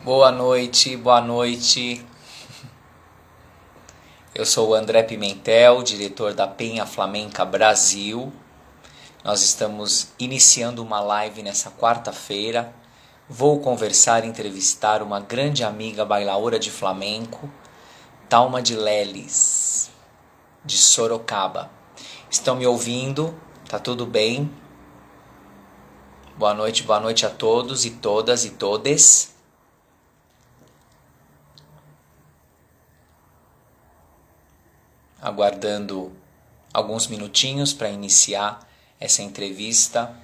Boa noite, boa noite. Eu sou o André Pimentel, diretor da Penha Flamenca Brasil. Nós estamos iniciando uma live nessa quarta-feira. Vou conversar e entrevistar uma grande amiga bailaora de flamenco, Thalma de Leles, de Sorocaba. Estão me ouvindo? Tá tudo bem? Boa noite a todos e todas e todes. Aguardando alguns minutinhos para iniciar essa entrevista,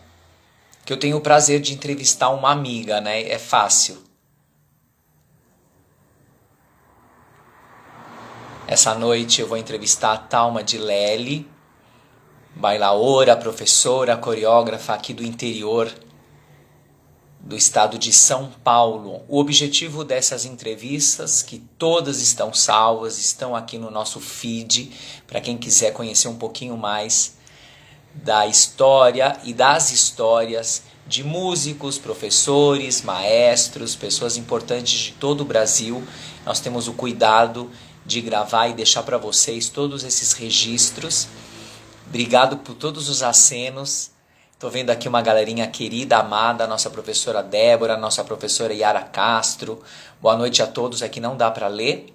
que eu tenho o prazer de entrevistar uma amiga, né? É fácil. Essa noite eu vou entrevistar a Thalma de Lely, bailaora, professora, coreógrafa aqui do interior do estado de São Paulo. O objetivo dessas entrevistas, que todas estão salvas, estão aqui no nosso feed, para quem quiser conhecer um pouquinho mais da história e das histórias de músicos, professores, maestros, pessoas importantes de todo o Brasil. Nós temos o cuidado de gravar e deixar para vocês todos esses registros. Obrigado por todos os acenos. Estou vendo aqui uma galerinha querida, amada, nossa professora Débora, nossa professora Yara Castro. Boa noite a todos, aqui não dá para ler.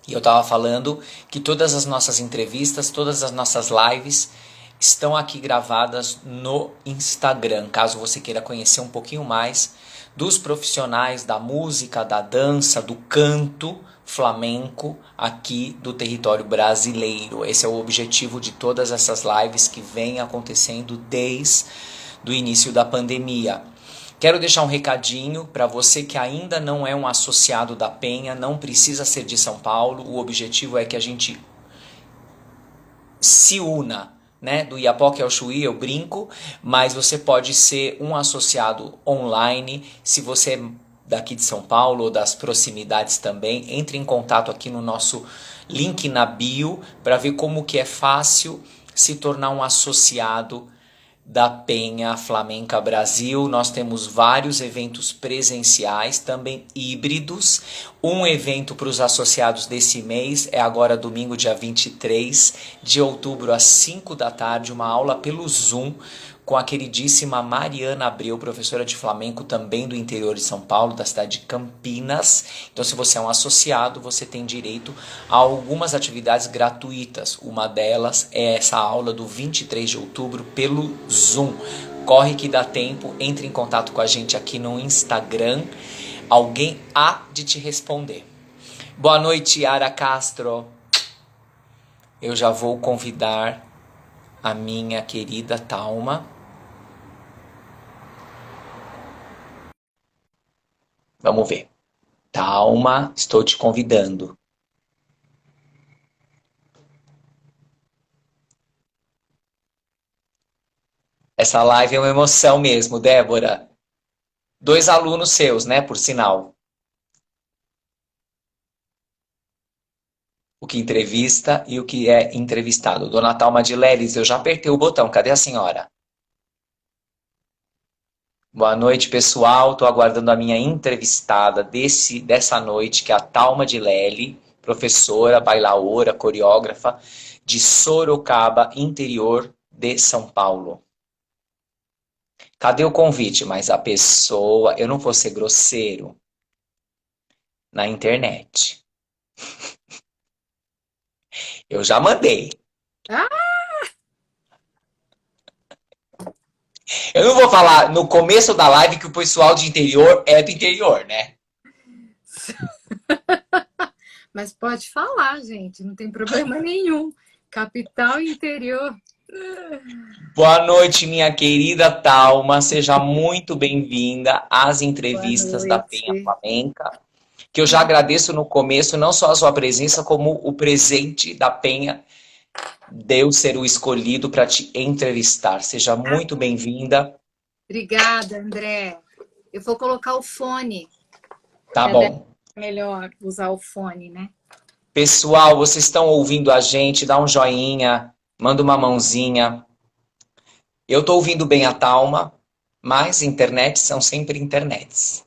E eu estava falando que todas as nossas entrevistas, todas as nossas lives estão aqui gravadas no Instagram, caso você queira conhecer um pouquinho mais dos profissionais da música, da dança, do canto flamenco aqui do território brasileiro. Esse é o objetivo de todas essas lives que vêm acontecendo desde o início da pandemia. Quero deixar um recadinho para você que ainda não é um associado da Penha, não precisa ser de São Paulo. O objetivo é que a gente se una, né? Do Iapoque ao Chuí eu brinco, mas você pode ser um associado online. Se você é daqui de São Paulo ou das proximidades também, entre em contato aqui no nosso link na bio para ver como que é fácil se tornar um associado da Penha Flamenca Brasil. Nós temos vários eventos presenciais, também híbridos. Um evento para os associados desse mês é agora domingo, dia 23 de outubro, às 5 da tarde, uma aula pelo Zoom com a queridíssima Mariana Abreu, professora de flamenco também do interior de São Paulo, da cidade de Campinas. Então, se você é um associado, você tem direito a algumas atividades gratuitas. Uma delas é essa aula do 23 de outubro pelo Zoom. Corre que dá tempo, entre em contato com a gente aqui no Instagram. Alguém há de te responder. Boa noite, Yara Castro. Eu já vou convidar a minha querida Thalma. Vamos ver. Thalma, estou te convidando. Essa live é uma emoção mesmo, Débora. 2 alunos seus, né, por sinal. O que entrevista e o que é entrevistado. Dona Thalma de Leles, eu já apertei o botão. Cadê a senhora? Boa noite, pessoal. Estou aguardando a minha entrevistada dessa noite, que é a Thalma de Lely, professora, bailaora, coreógrafa de Sorocaba, interior de São Paulo. Cadê o convite? Mas a pessoa... Eu não vou ser grosseiro na internet. Eu já mandei. Ah, Eu não vou falar no começo da live que o pessoal de interior é do interior, né? mas pode falar, gente, não tem problema nenhum. Capital e interior. Boa noite, minha querida Thalma. Seja muito bem-vinda às Boa entrevistas da Penha noite. Flamenca. Que eu já agradeço no começo, não só a sua presença, como o presente da Penha de eu ser o escolhido para te entrevistar. Seja Ah, muito bem-vinda. obrigada, André. Eu vou colocar o fone, Tá que é bom. melhor usar o fone, né? Pessoal, vocês estão ouvindo a gente? Dá um joinha, manda uma mãozinha. Eu estou ouvindo bem a Thalma, mas internet são sempre internets.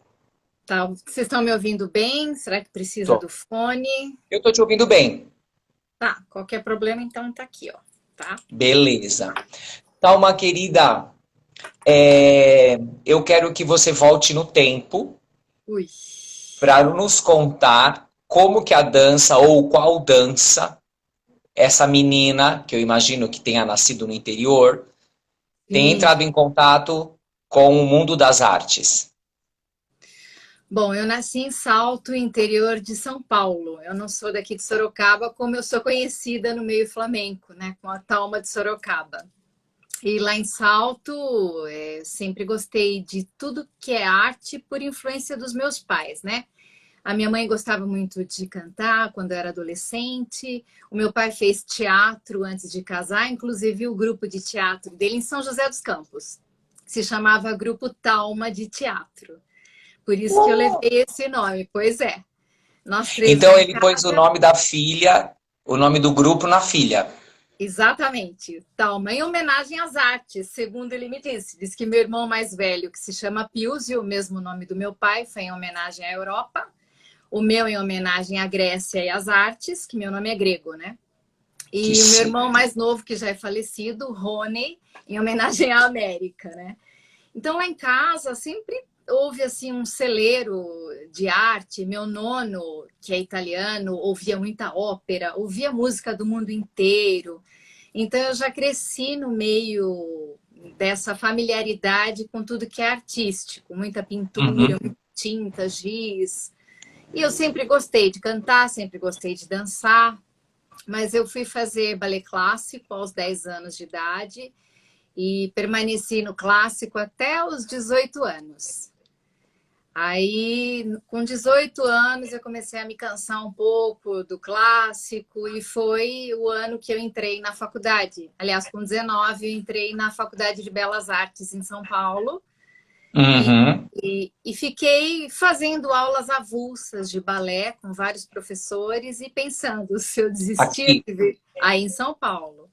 Tá, vocês estão me ouvindo bem? Será que precisa Tô. do fone? Eu tô te ouvindo bem. Tá, qualquer problema então tá aqui, ó, tá? Beleza. Thalma, querida, eu quero que você volte no tempo Ui. para nos contar como que a dança ou qual dança essa menina, que eu imagino que tenha nascido no interior, tem Sim. entrado em contato com o mundo das artes. Bom, eu nasci em Salto, interior de São Paulo. Eu não sou daqui de Sorocaba, como eu sou conhecida no meio flamenco, né? Com a Thalma de Sorocaba. E lá em Salto, sempre gostei de tudo que é arte por influência dos meus pais, né? A minha mãe gostava muito de cantar quando eu era adolescente. O meu pai fez teatro antes de casar, inclusive o grupo de teatro dele em São José dos Campos. Se chamava Grupo Talma de Teatro. Por isso que eu levei esse nome. Pois é. Nós três lá Então em ele pôs o casa. nome da filha, o nome do grupo na filha. Exatamente. Talma em homenagem às artes, segundo ele me disse. Diz que meu irmão mais velho, que se chama Pius, e o mesmo nome do meu pai, foi em homenagem à Europa. O meu em homenagem à Grécia e às artes, que meu nome é grego, né? Que E o meu chique. irmão mais novo, que já é falecido, Rony, em homenagem à América, né? Então lá em casa sempre houve assim um celeiro de arte. Meu nono, que é italiano, ouvia muita ópera, ouvia música do mundo inteiro. Então eu já cresci no meio dessa familiaridade com tudo que é artístico, muita pintura, Uhum. muita tinta, giz. E eu sempre gostei de cantar, sempre gostei de dançar, mas eu fui fazer balé clássico aos 10 anos de idade e permaneci no clássico até os 18 anos. Aí, com 18 anos, eu comecei a me cansar um pouco do clássico e foi o ano que eu entrei na faculdade. Aliás, com 19, eu entrei na Faculdade de Belas Artes em São Paulo e, Uhum. e fiquei fazendo aulas avulsas de balé com vários professores e pensando se eu desistia Aqui. de vir aí em São Paulo.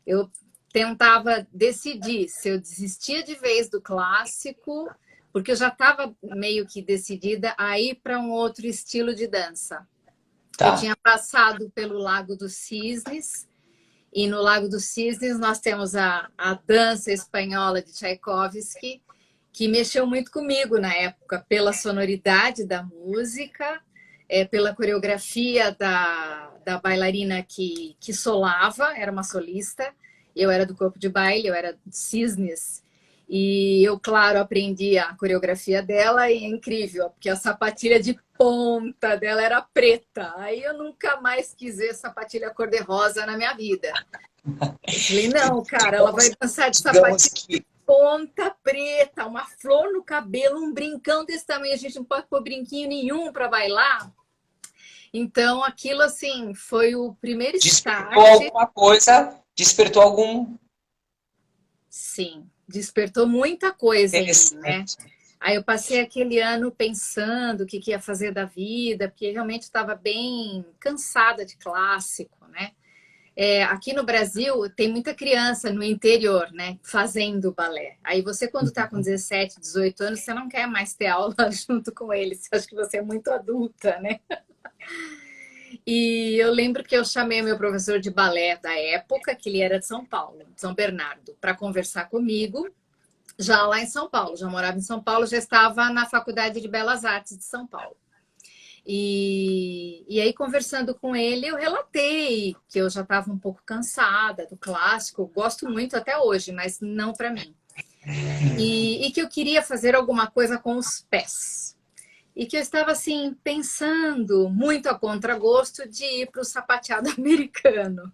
Eu tentava decidir se eu desistia de vez do clássico, porque eu já estava meio que decidida a ir para um outro estilo de dança. Eu Tá. tinha passado pelo Lago dos Cisnes, e no Lago dos Cisnes nós temos a dança espanhola de Tchaikovsky, que mexeu muito comigo na época, pela sonoridade da música, pela coreografia da bailarina que solava, era uma solista, eu era do corpo de baile, eu era de Cisnes, e eu, claro, aprendi a coreografia dela e é incrível, porque a sapatilha de ponta dela era preta. Aí eu nunca mais quis ver sapatilha cor-de-rosa na minha vida. Eu falei, não, cara, ela vai Digamos, dançar de digamos sapatilha que ponta preta, uma flor no cabelo, um brincão desse tamanho, a gente não pode pôr brinquinho nenhum para bailar. Então, aquilo, assim, foi o primeiro despertou start. alguma coisa, despertou algum Sim, despertou muita coisa em mim, né? interessante. Aí eu passei aquele ano pensando o que ia fazer da vida, porque realmente estava bem cansada de clássico, né? Aqui no Brasil tem muita criança no interior, né? Fazendo balé. Aí você, quando está com 17, 18 anos, você não quer mais ter aula junto com eles. Você acha que você é muito adulta, né? E eu lembro que eu chamei meu professor de balé da época, que ele era de São Paulo, de São Bernardo, para conversar comigo, já lá em São Paulo. Já morava em São Paulo, já estava na Faculdade de Belas Artes de São Paulo. E aí, conversando com ele, eu relatei que eu já estava um pouco cansada do clássico, gosto muito até hoje, mas não para mim. E que eu queria fazer alguma coisa com os pés. E que eu estava assim, pensando muito a contragosto de ir para o sapateado americano.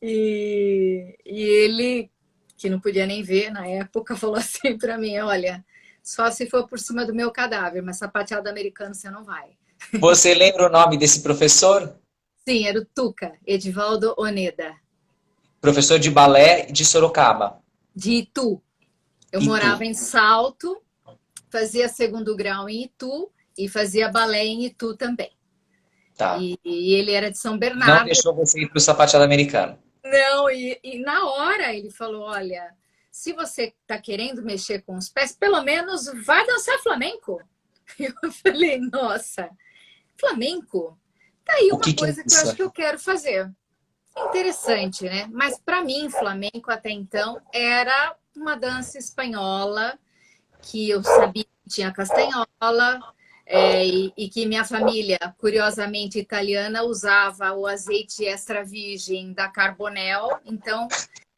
E ele, que não podia nem ver na época, falou assim para mim: olha, só se for por cima do meu cadáver, mas sapateado americano você não vai. Você lembra o nome desse professor? Sim, era o Tuca, Edivaldo Oneda, Professor de balé de Sorocaba. de Itu. Eu E tu? morava em Salto, fazia segundo grau em Itu e fazia balé em Itu também. Tá. E ele era de São Não Bernardo. deixou você ir para o sapateado americano. Não, e na hora ele falou: olha, se você está querendo mexer com os pés, pelo menos vai dançar flamenco. Eu falei, nossa, flamenco? Tá aí O uma que é coisa que eu isso? acho que eu quero fazer. Interessante, né? Mas para mim, flamenco até então era uma dança espanhola que eu sabia que tinha castanhola, e que minha família, curiosamente italiana, usava o azeite extra virgem da Carbonel. Então,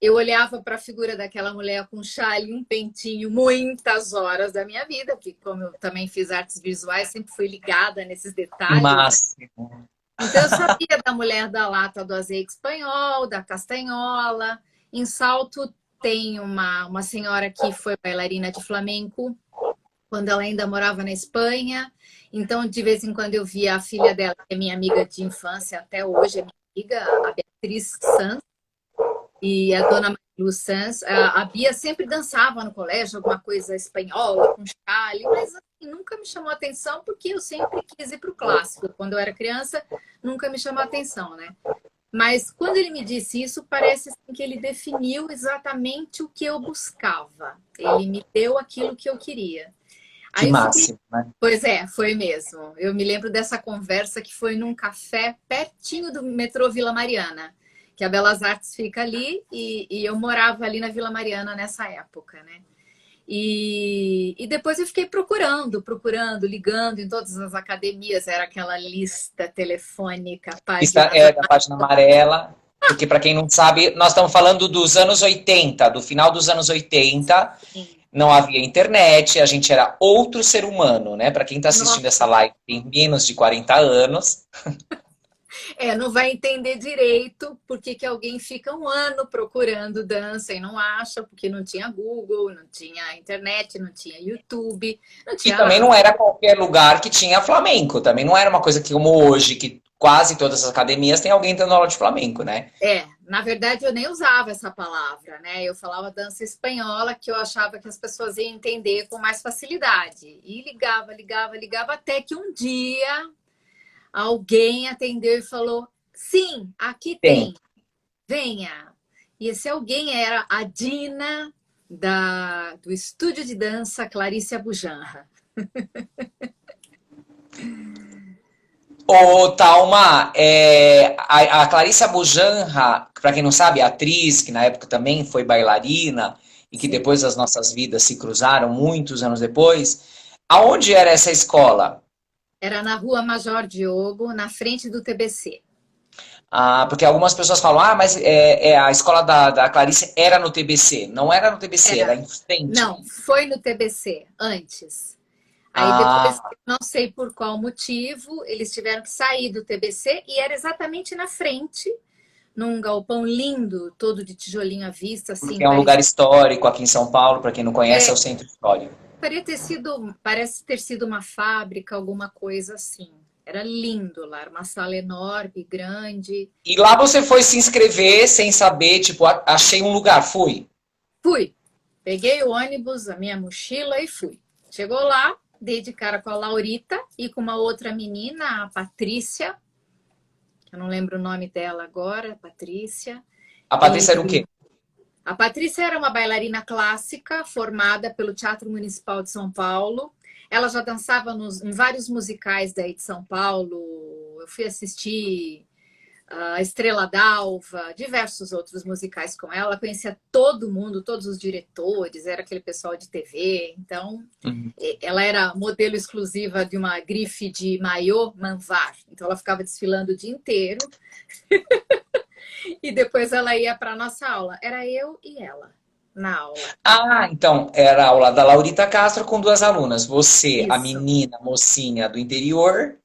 eu olhava para a figura daquela mulher com chale e um pentinho muitas horas da minha vida, porque como eu também fiz artes visuais, sempre fui ligada nesses Que detalhes. máximo. Então, eu sabia da mulher da lata do azeite espanhol, da castanhola. Em Salto tem uma senhora que foi bailarina de flamenco quando ela ainda morava na Espanha. Então, de vez em quando eu via a filha dela, que é minha amiga de infância até hoje, é minha amiga, a Beatriz Sanz, e a dona Marilu Sanz. A Bia sempre dançava no colégio, alguma coisa espanhola, com chale, mas assim, nunca me chamou atenção, porque eu sempre quis ir para o clássico. Quando eu era criança, nunca me chamou atenção, né? Mas quando ele me disse isso, parece assim, que ele definiu exatamente o que eu buscava. Ele me deu aquilo que eu queria. Que Aí eu fiquei. máximo, né? Pois é, foi mesmo. Eu me lembro dessa conversa que foi num café pertinho do metrô Vila Mariana, que a Belas Artes fica ali, e eu morava ali na Vila Mariana nessa época, né? E depois eu fiquei procurando, ligando em todas as academias, era aquela lista telefônica, Está, páginas. é da página amarela, porque para quem não sabe, nós estamos falando dos anos 80, do final dos anos 80, não havia internet, a gente era outro ser humano, né? Para quem está assistindo essa Nossa, live tem menos de 40 anos. não vai entender direito porque que alguém fica um ano procurando dança e não acha, porque não tinha Google, não tinha internet, não tinha YouTube, não E tinha também nada. não era qualquer lugar que tinha flamenco, também não era uma coisa que como hoje, que quase todas as academias tem alguém dando aula de flamenco, né? Na verdade eu nem usava essa palavra, né? Eu falava dança espanhola, que eu achava que as pessoas iam entender com mais facilidade. E ligava, até que um dia alguém atendeu e falou: sim, aqui Tem. tem, venha. E esse alguém era a Dina do estúdio de dança Clarice Abujanra. Ô, Thalma, a Clarissa Bujanra, para quem não sabe, é atriz, que na época também foi bailarina, e que Sim. depois as nossas vidas se cruzaram muitos anos depois. Aonde era essa escola? Era na rua Major Diogo, na frente do TBC. Ah, porque algumas pessoas falam, mas a escola da Clarice era no TBC. Não era no TBC, era Era. em frente. Não, foi no TBC antes. Aí depois, Ah, não sei por qual motivo, eles tiveram que sair do TBC e era exatamente na frente, num galpão lindo, todo de tijolinho à vista, assim, porque é um lugar histórico aqui em São Paulo, para quem não conhece, é o centro histórico. parece ter sido uma fábrica, alguma coisa assim. Era lindo lá, era uma sala enorme, grande. E lá você foi se inscrever sem saber, tipo, achei um lugar, fui. Fui, peguei o ônibus, a minha mochila e fui. Chegou lá, dei de cara com a Laurita e com uma outra menina, a Patrícia, eu não lembro o nome dela agora, Patrícia. A E Patrícia era o quê? a Patrícia era uma bailarina clássica formada pelo Teatro Municipal de São Paulo. Ela já dançava em vários musicais daí de São Paulo. Eu fui assistir a Estrela d'Alva, diversos outros musicais com ela. Ela conhecia todo mundo, todos os diretores, era aquele pessoal de TV. Então, Uhum. ela era modelo exclusiva de uma grife de maiô Manvar. Então, ela ficava desfilando o dia inteiro. E depois ela ia para a nossa aula. Era eu e ela na aula. Ah, então, era a aula da Laurita Castro com duas alunas. Você, a Isso. menina mocinha do interior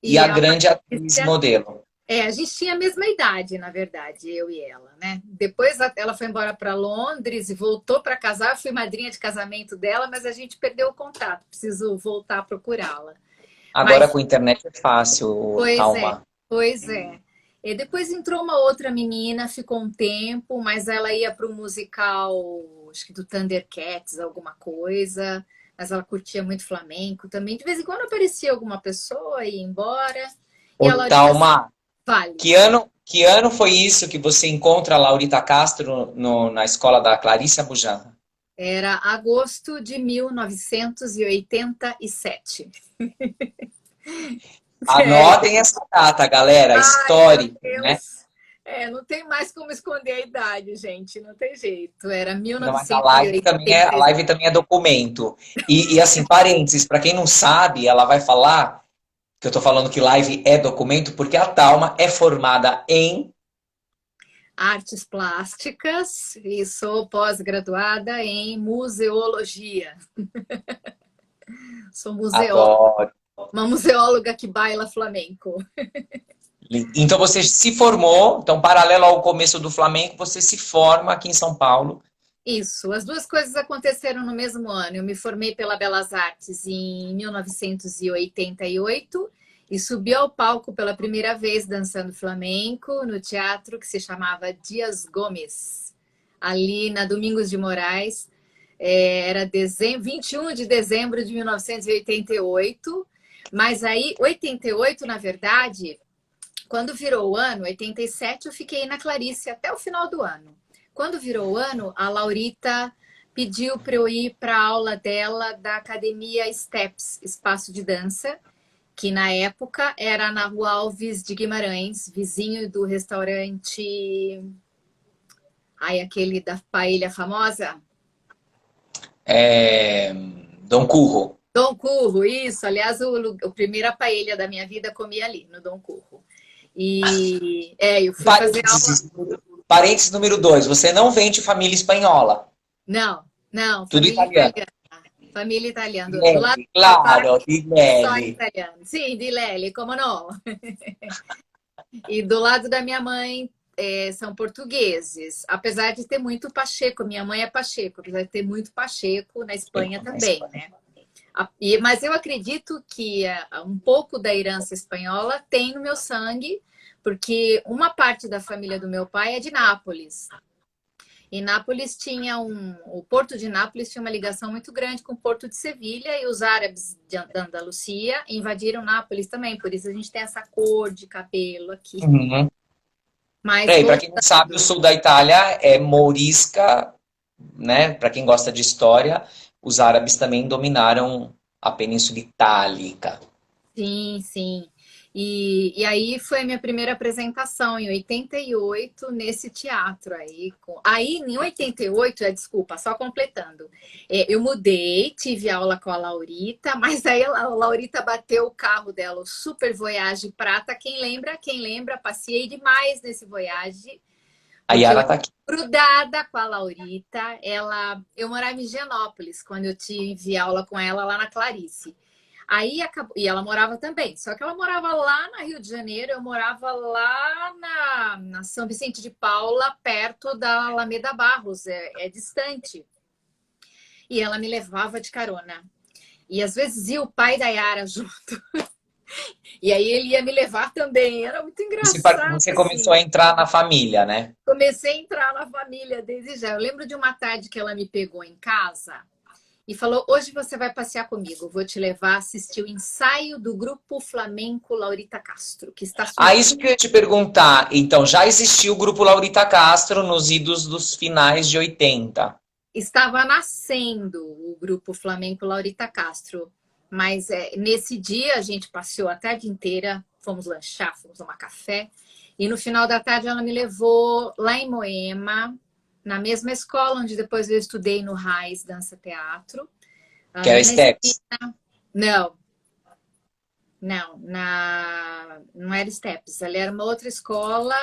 e E a a grande atriz Patrícia, modelo. a gente tinha a mesma idade, na verdade, eu e ela, né? Depois ela foi embora para Londres e voltou para casar. Eu fui madrinha de casamento dela, mas a gente perdeu o contato. Preciso voltar a procurá-la. Agora Mas, com a internet é fácil, pois é, Thalma. pois é. E depois entrou uma outra menina, ficou um tempo, mas ela ia para o musical, acho que do Thundercats, alguma coisa. Mas ela curtia muito flamenco também. De vez em quando aparecia alguma pessoa e ia embora. E Ô, a Laurita Thalma, Vale. que ano foi isso que você encontra a Laurita Castro na escola da Clarissa Bujanra? Era agosto de 1987. Sério. Anotem essa data, galera, Ai, meu histórica, né? Deus. Não tem mais como esconder a idade, gente. Não tem jeito. Era Não, mas 1986. a live também é documento. E assim, parênteses, para quem não sabe, ela vai falar que eu tô falando que live é documento porque a Thalma é formada em Artes plásticas e sou pós-graduada em museologia. Sou museóloga, Adoro. uma museóloga que baila flamenco. Então você se formou, então paralelo ao começo do Flamengo, você se forma aqui em São Paulo. Isso, as duas coisas aconteceram no mesmo ano. Eu me formei pela Belas Artes em 1988 e subi ao palco pela primeira vez dançando flamenco no teatro que se chamava Dias Gomes, ali na Domingos de Moraes. Era 21 de dezembro de 1988, mas aí, 88, na verdade, quando virou o ano, 87, eu fiquei na Clarice até o final do ano. Quando virou o ano, a Laurita pediu para eu ir para a aula dela da Academia Steps, Espaço de Dança, que na época era na Rua Alves de Guimarães, vizinho do restaurante... Ai, aquele da paella famosa? Dom Curro. Dom Curro, isso. Aliás, a primeira paella da minha vida comi ali, no Dom Curro. E eu fui fazer aula... Parênteses número 2, você não vem de família espanhola. Não, não, Tudo família italiano. italiana. Família italiana. Do lado Lelli, do meu pai, claro, di só Lelli. italiano. Sim, di Lelli, como não? E do lado da minha mãe, são portugueses. Apesar de ter muito Pacheco. Minha mãe é Pacheco. Apesar de ter muito Pacheco na Espanha também, né? Mas eu acredito que um pouco da herança espanhola tem no meu sangue, porque uma parte da família do meu pai é de Nápoles. E Nápoles tinha o Porto de Nápoles tinha uma ligação muito grande com o Porto de Sevilha e os árabes da Andalucia invadiram Nápoles também, por isso a gente tem essa cor de cabelo aqui. Uhum. Mas Para quem não sabe, o sul da Itália é mourisca, né? Para quem gosta de história, os árabes também dominaram a Península Itálica. sim, sim. E aí foi a minha primeira apresentação, em 88, nesse teatro aí. Aí, em 88, desculpa, só completando. Eu mudei, tive aula com a Laurita, mas aí a Laurita bateu o carro dela, o Super Voyage Prata. Quem lembra, passei demais nesse Voyage. A Porque eu Yara era tá aqui. grudada com a Laurita. Eu morava em Higienópolis, quando eu tive aula com ela lá na Clarice. Aí acabou, e ela morava também, só que ela morava lá na Rio de Janeiro, eu morava lá na São Vicente de Paula, perto da Alameda Barros, é distante. E ela me levava de carona. E às vezes ia o pai da Yara junto. E aí ele ia me levar também. Era muito engraçado, Você assim. começou a entrar na família, né? Comecei a entrar na família desde já. Eu lembro de uma tarde que ela me pegou em casa e falou: hoje você vai passear comigo, vou te levar a assistir o ensaio do grupo flamenco Laurita Castro, que está surgindo. Isso que eu ia te perguntar. Então, já existiu o grupo Laurita Castro nos idos dos finais de 80. Estava nascendo o grupo flamenco Laurita Castro, mas nesse dia a gente passeou a tarde inteira, fomos lanchar, fomos tomar café, e no final da tarde ela me levou lá em Moema, na mesma escola onde depois eu estudei no RAIS Dança Teatro. Que era Ali na Steps. esquina... Não, não era Steps. Ali era uma outra escola,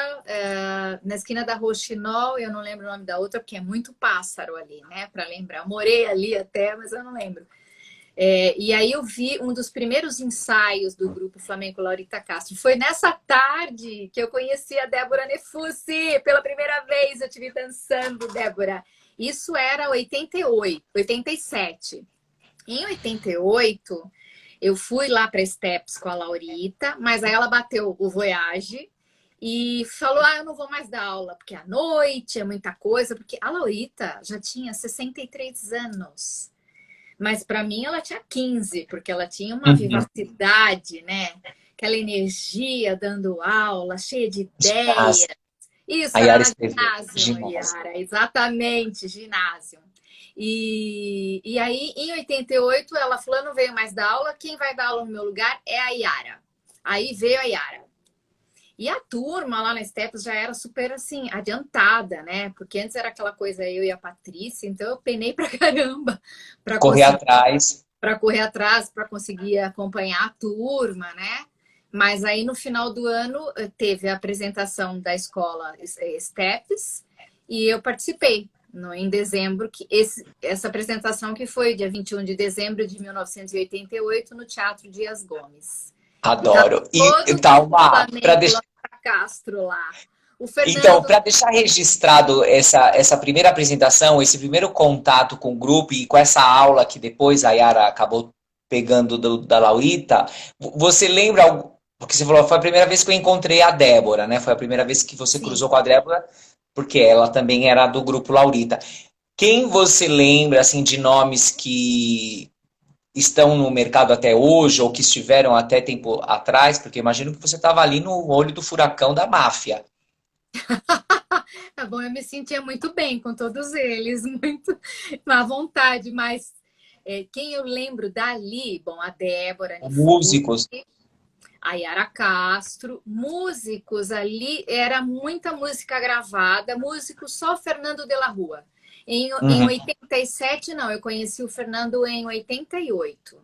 na esquina da Rua Chinol, eu não lembro o nome da outra, porque é muito pássaro ali, né? Para lembrar. Eu morei ali até, mas eu não lembro. E aí eu vi um dos primeiros ensaios do grupo Flamenco Laurita Castro. Foi nessa tarde que eu conheci a Débora Nefussi. Pela primeira vez eu te vi dançando, Débora. Isso era 88, 87. Em 88, eu fui lá para Steps com a Laurita, mas aí ela bateu o Voyage e falou: eu não vou mais dar aula, porque à noite é muita coisa, porque a Laurita já tinha 63 anos. Mas para mim ela tinha 15, porque ela tinha uma vivacidade, né? Aquela energia dando aula, cheia de ideias. Isso, A era Yara na escreveu. ginásio, Ginásio. Yara, exatamente, ginásio. E aí, em 88, ela falou, não veio mais dar aula, quem vai dar aula no meu lugar é a Yara. Aí veio a Yara. E a turma lá na Steps já era super, assim, adiantada, né? Porque antes era aquela coisa, eu e a Patrícia, então eu penei pra caramba para Correr conseguir atrás. para correr atrás, para conseguir acompanhar a turma, né? Mas aí no final do ano teve a apresentação da escola Steps e eu participei em dezembro, essa apresentação que foi dia 21 de dezembro de 1988 no Teatro Dias Gomes. E tá Adoro. E todo tá mundo do uma para Flamengo lá deixar. para Castro lá. O Então, Fernando, para deixar registrado essa primeira apresentação, esse primeiro contato com o grupo e com essa aula que depois a Yara acabou pegando da Laurita, você lembra, porque você falou, foi a primeira vez que eu encontrei a Débora, né? Foi a primeira vez que você cruzou sim. com a Débora, porque ela também era do grupo Laurita. Quem você lembra, assim, de nomes que estão no mercado até hoje ou que estiveram até tempo atrás? Porque imagino que você estava ali no olho do furacão da máfia. Tá bom, eu me sentia muito bem com todos eles, muito à vontade, mas quem eu lembro dali, bom, a Débora Nifusi, Músicos. a Yara Castro, músicos ali, era muita música gravada, músicos só Fernando de la Rua. Em Uhum, 87, não, eu conheci o Fernando em 88.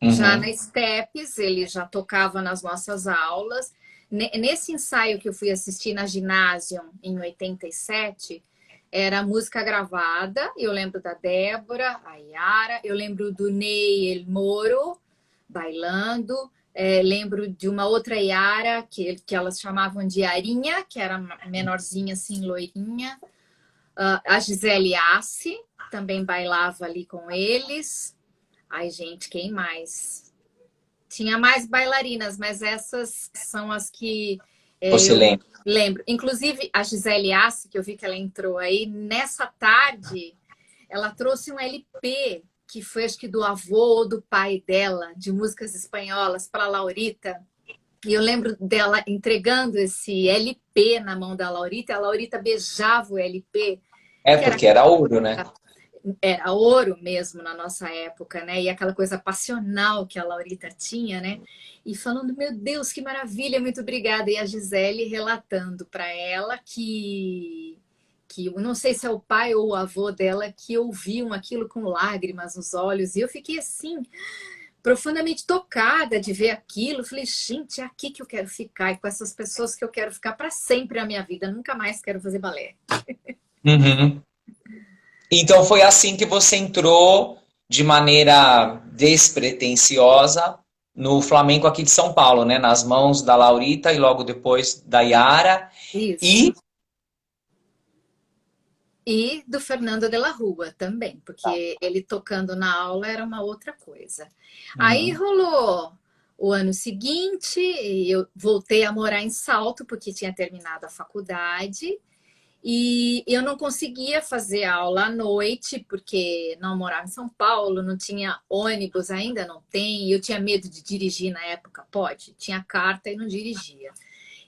Já uhum. na Steps, ele já tocava nas nossas aulas. Nesse ensaio que eu fui assistir na ginásio em 87, era música gravada. Eu lembro da Débora, a Yara, eu lembro do Ney El Moro bailando. Lembro de uma outra Yara, que elas chamavam de Arinha, que era menorzinha assim, loirinha. A Gisele Assi também bailava ali com eles. Ai, gente, quem mais? Tinha mais bailarinas, mas essas são as que Você eu lembra? lembro. Inclusive, a Gisele Assi, que eu vi que ela entrou aí, nessa tarde, ela trouxe um LP, que foi acho que do avô ou do pai dela, de músicas espanholas, para a Laurita. E eu lembro dela entregando esse LP na mão da Laurita, e a Laurita beijava o LP, É que era porque era ouro, né? era ouro mesmo na nossa época, né? E aquela coisa passional que a Laurita tinha, né? E falando, meu Deus, que maravilha, muito obrigada. E a Gisele relatando para ela que eu não sei se é o pai ou o avô dela que ouviam aquilo com lágrimas nos olhos. E eu fiquei assim, profundamente tocada de ver aquilo. Falei, gente, é aqui que eu quero ficar e com essas pessoas que eu quero ficar para sempre na minha vida. Nunca mais quero fazer balé. Uhum. Então foi assim que você entrou de maneira despretensiosa no Flamengo aqui de São Paulo, né? Nas mãos da Laurita e logo depois da Yara. Isso. E E do Fernando de la Rua também, porque ele tocando na aula era uma outra coisa. Aí uhum. rolou o ano seguinte, e eu voltei a morar em Salto, porque tinha terminado a faculdade, e eu não conseguia fazer aula à noite, porque não morava em São Paulo, não tinha ônibus, ainda não tem, e eu tinha medo de dirigir na época, pode? Tinha carta e não dirigia.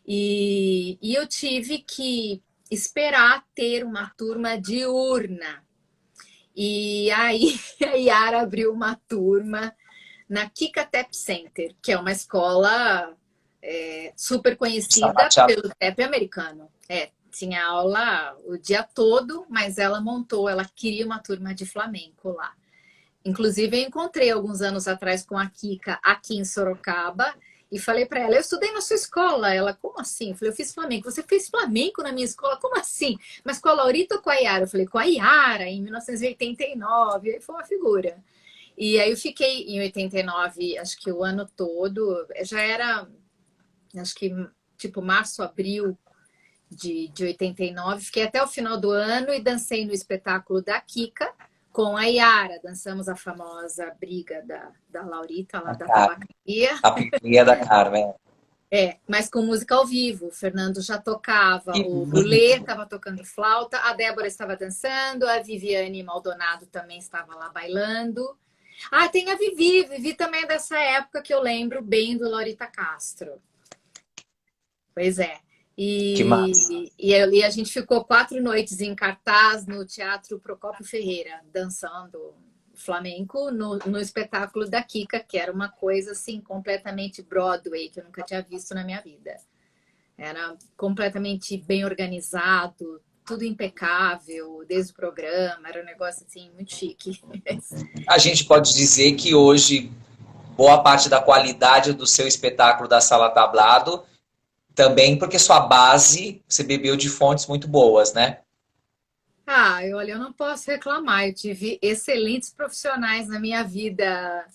E eu tive que esperar ter uma turma diurna. E aí a Yara abriu uma turma na Kika Tap Center, que é uma escola super conhecida pelo tap americano. Tinha aula o dia todo, mas ela montou, ela queria uma turma de flamenco lá. Inclusive, eu encontrei alguns anos atrás com a Kika aqui em Sorocaba e falei para ela: eu estudei na sua escola. Ela, como assim? Eu falei: eu fiz flamenco. Você fez flamenco na minha escola? Como assim? Mas com a Laurita ou com a Yara? Eu falei: com a Yara, em 1989. Aí foi uma figura. E aí eu fiquei em 89, acho que o ano todo, já era, acho que tipo março, abril de 89. Fiquei até o final do ano e dancei no espetáculo da Kika com a Yara. Dançamos a famosa briga da Laurita, lá A da Carmen, tabacaria. a picuinha da Carmen. Mas com música ao vivo. O Fernando já tocava, Que o Bulê lindo. estava tocando flauta, a Débora estava dançando, a Viviane Maldonado também estava lá bailando. Ah, tem a Vivi. Vivi também é dessa época que eu lembro bem do Laurita Castro. Pois é. Que massa. E a gente ficou 4 noites em cartaz no Teatro Procópio Ferreira, dançando flamenco no espetáculo da Kika, que era uma coisa assim completamente Broadway, que eu nunca tinha visto na minha vida. Era completamente bem organizado, tudo impecável, desde o programa, era um negócio assim muito chique. A gente pode dizer que hoje boa parte da qualidade do seu espetáculo da Sala Tablado também porque sua base você bebeu de fontes muito boas, né? Olha, eu não posso reclamar. Eu tive excelentes profissionais na minha vida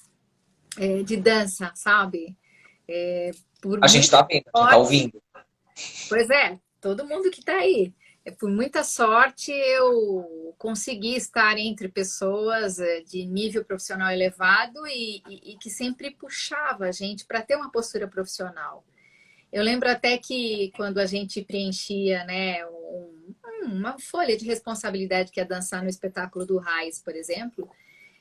de dança, sabe? Por A gente muita está vendo, a gente está sorte, ouvindo. pois é, todo mundo que está aí. Por muita sorte, eu consegui estar entre pessoas de nível profissional elevado e que sempre puxava a gente para ter uma postura profissional. Eu lembro até que quando a gente preenchia, né, uma folha de responsabilidade que é dançar no espetáculo do Raiz, por exemplo,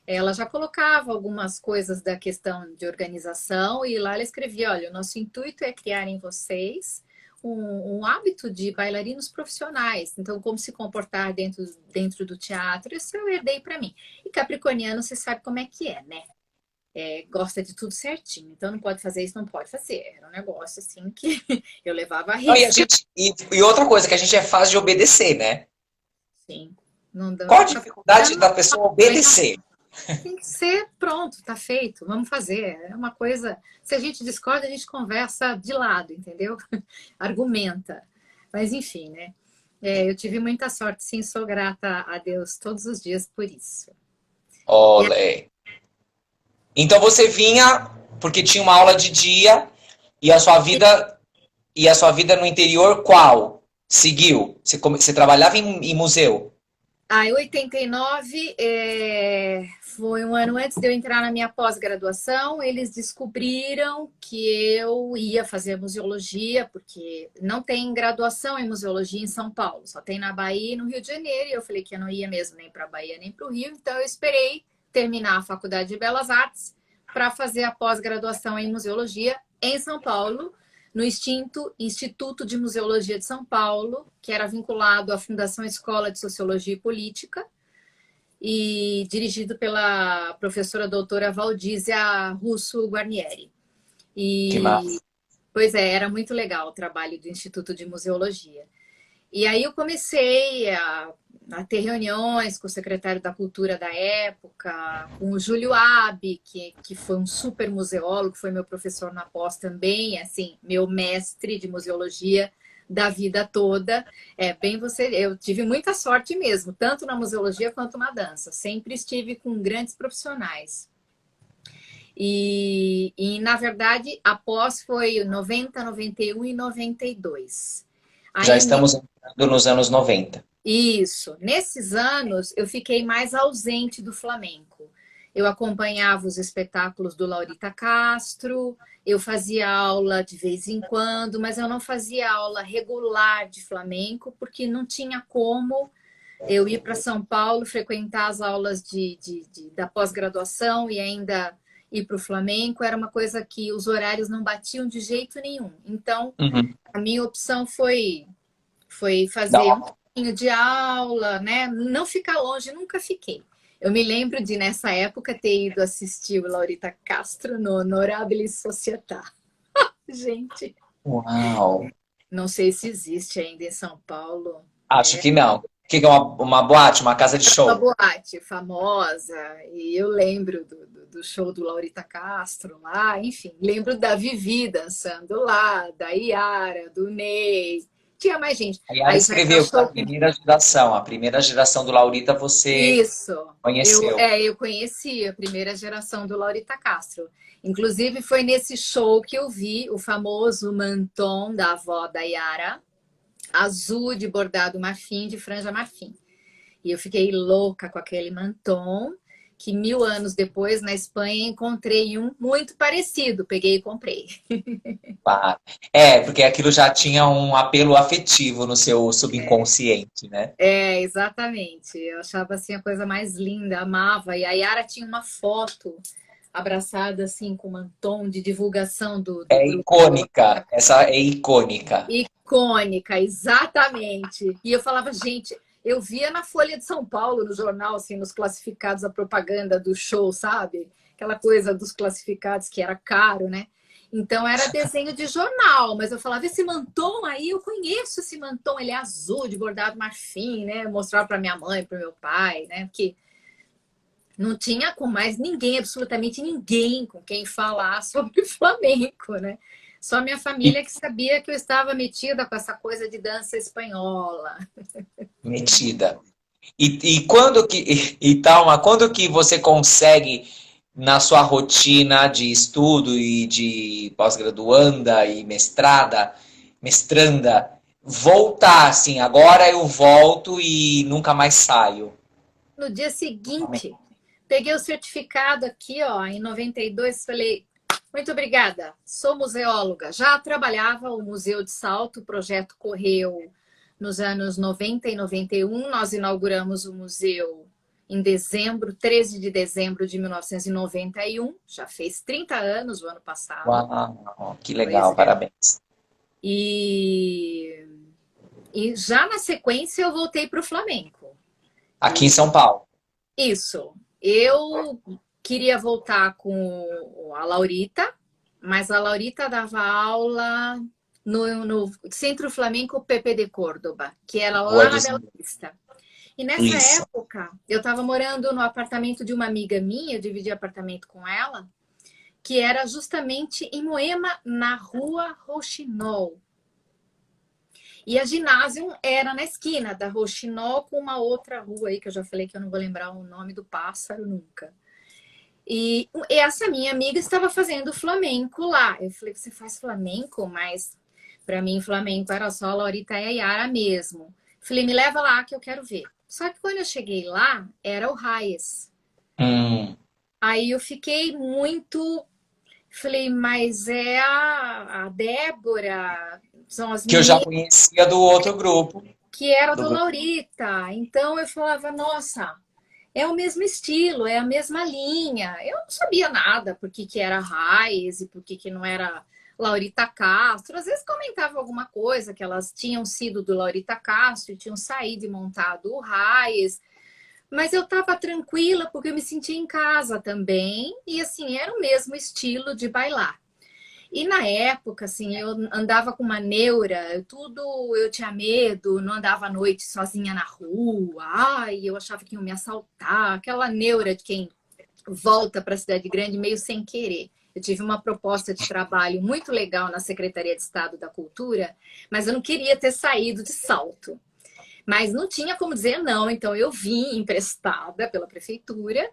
ela já colocava algumas coisas da questão de organização e lá ela escrevia, olha, o nosso intuito é criar em vocês um hábito de bailarinos profissionais. Então, como se comportar dentro do teatro, isso eu herdei para mim. E capricorniano, você sabe como é que é, né? Gosta de tudo certinho. Então, não pode fazer isso, não pode fazer. Era um negócio assim que eu levava a Não, risco. e outra coisa, que a gente é fácil de obedecer, né? Sim. Não dá, Qual a dificuldade da pessoa obedecer? tem que ser pronto, tá feito, vamos fazer. É uma coisa. Se a gente discorda, a gente conversa de lado, entendeu? Argumenta. Mas enfim, né? Eu tive muita sorte, sim, sou grata a Deus todos os dias por isso. E Olé. Então você vinha porque tinha uma aula de dia e a sua vida no interior qual? Seguiu? Você trabalhava em museu? Em 89, foi um ano antes de eu entrar na minha pós-graduação, eles descobriram que eu ia fazer museologia, porque não tem graduação em museologia em São Paulo, só tem na Bahia e no Rio de Janeiro, e eu falei que eu não ia mesmo nem para a Bahia nem para o Rio, então eu esperei terminar a Faculdade de Belas Artes para fazer a pós-graduação em museologia em São Paulo, no extinto Instituto de Museologia de São Paulo, que era vinculado à Fundação Escola de Sociologia e Política, e dirigido pela professora doutora Valdísia Russo Guarnieri. Que E, massa. pois era muito legal o trabalho do Instituto de Museologia. E aí eu comecei a ter reuniões com o secretário da Cultura da época, com o Júlio Abbe, que foi um super museólogo, foi meu professor na pós também, assim, meu mestre de museologia da vida toda. Eu tive muita sorte mesmo, tanto na museologia quanto na dança. Sempre estive com grandes profissionais. Na verdade, a pós foi 90, 91 e 92. Já Aí, estamos entrando nos anos 90. isso. Nesses anos, eu fiquei mais ausente do flamenco. Eu acompanhava os espetáculos do Laurita Castro, eu fazia aula de vez em quando, mas eu não fazia aula regular de flamenco, porque não tinha como eu ir para São Paulo, frequentar as aulas da pós-graduação e ainda ir para o flamenco. Era uma coisa que os horários não batiam de jeito nenhum. Então, Uhum. a minha opção foi Da fazer um pouquinho de aula, né? Não ficar longe, nunca fiquei. Eu me lembro de, nessa época, ter ido assistir o Laurita Castro no Honorable Società. Gente, Uau! não sei se existe ainda em São Paulo. Acho que não. O que é uma boate, uma casa de Uma show? boate famosa, e eu lembro do show do Laurita Castro lá, enfim, lembro da Vivi dançando lá, da Iara, do Ney, tinha mais gente. A Yara Aí já era escreveu que show. a primeira geração do Laurita você Isso, conheceu. eu conheci a primeira geração do Laurita Castro. Inclusive, foi nesse show que eu vi o famoso mantom da avó da Yara, azul de bordado marfim, de franja marfim. E eu fiquei louca com aquele mantom, que 1000 anos depois, na Espanha, encontrei um muito parecido. Peguei e comprei. Claro. Porque aquilo já tinha um apelo afetivo no seu subconsciente, né? Exatamente. Eu achava assim a coisa mais linda, amava. E a Yara tinha uma foto abraçada assim com um mantom de divulgação do É grupo. icônica. Essa é icônica. Icônica, exatamente. E eu falava, gente, eu via na Folha de São Paulo, no jornal, assim, nos classificados, a propaganda do show, sabe? Aquela coisa dos classificados que era caro, né? Então era desenho de jornal, mas eu falava, esse Manton aí, eu conheço esse Manton, ele é azul, de bordado marfim, né? Eu mostrava para minha mãe, para meu pai, né? Porque não tinha com mais ninguém, absolutamente ninguém com quem falar sobre flamenco, né? Só minha família que sabia que eu estava metida com essa coisa de dança espanhola. Metida. Thalma, quando que você consegue, na sua rotina de estudo e de pós-graduanda e mestranda, voltar assim, agora eu volto e nunca mais saio? No dia seguinte, peguei o certificado aqui, ó, em 92, falei, muito obrigada, sou museóloga. Já trabalhava o Museu de Salto, o projeto correu nos anos 90 e 91. Nós inauguramos o museu em dezembro, 13 de dezembro de 1991. Já fez 30 anos o ano passado. Uau, que Pois legal, é. parabéns. E, e já na sequência eu voltei para o flamenco. Aqui em São Paulo. Isso. Eu queria voltar com a Laurita, mas a Laurita dava aula no Centro Flamenco Pepe de Córdoba, que era Rua lá na dos... Bela Vista. E nessa Isso. época, eu estava morando no apartamento de uma amiga minha, eu dividi apartamento com ela, que era justamente em Moema, na rua Rouxinol. E a ginásio era na esquina da Rouxinol com uma outra rua aí, que eu já falei que eu não vou lembrar o nome do pássaro nunca. E essa minha amiga estava fazendo flamenco lá. Eu falei, você faz flamenco? Mas para mim flamenco era só a Laurita e a Yara mesmo. Falei, me leva lá que eu quero ver. Só que quando eu cheguei lá, era o Raies. Aí eu fiquei muito... Falei, mas é a Débora, são as Que eu já meninas conhecia do outro grupo. que era Do do grupo. Laurita. Então eu falava, nossa, é o mesmo estilo, é a mesma linha. Eu não sabia nada por que era Raiz e por que não era Laurita Castro. Às vezes comentava alguma coisa, que elas tinham sido do Laurita Castro e tinham saído e montado o Raiz. Mas eu estava tranquila porque eu me sentia em casa também. E assim, era o mesmo estilo de bailar. E na época, assim, eu andava com uma neura, eu tinha medo, não andava à noite sozinha na rua, ai, eu achava que iam me assaltar, aquela neura de quem volta para a cidade grande meio sem querer. Eu tive uma proposta de trabalho muito legal na Secretaria de Estado da Cultura, mas eu não queria ter saído de Salto. Mas não tinha como dizer não, então eu vim emprestada pela prefeitura.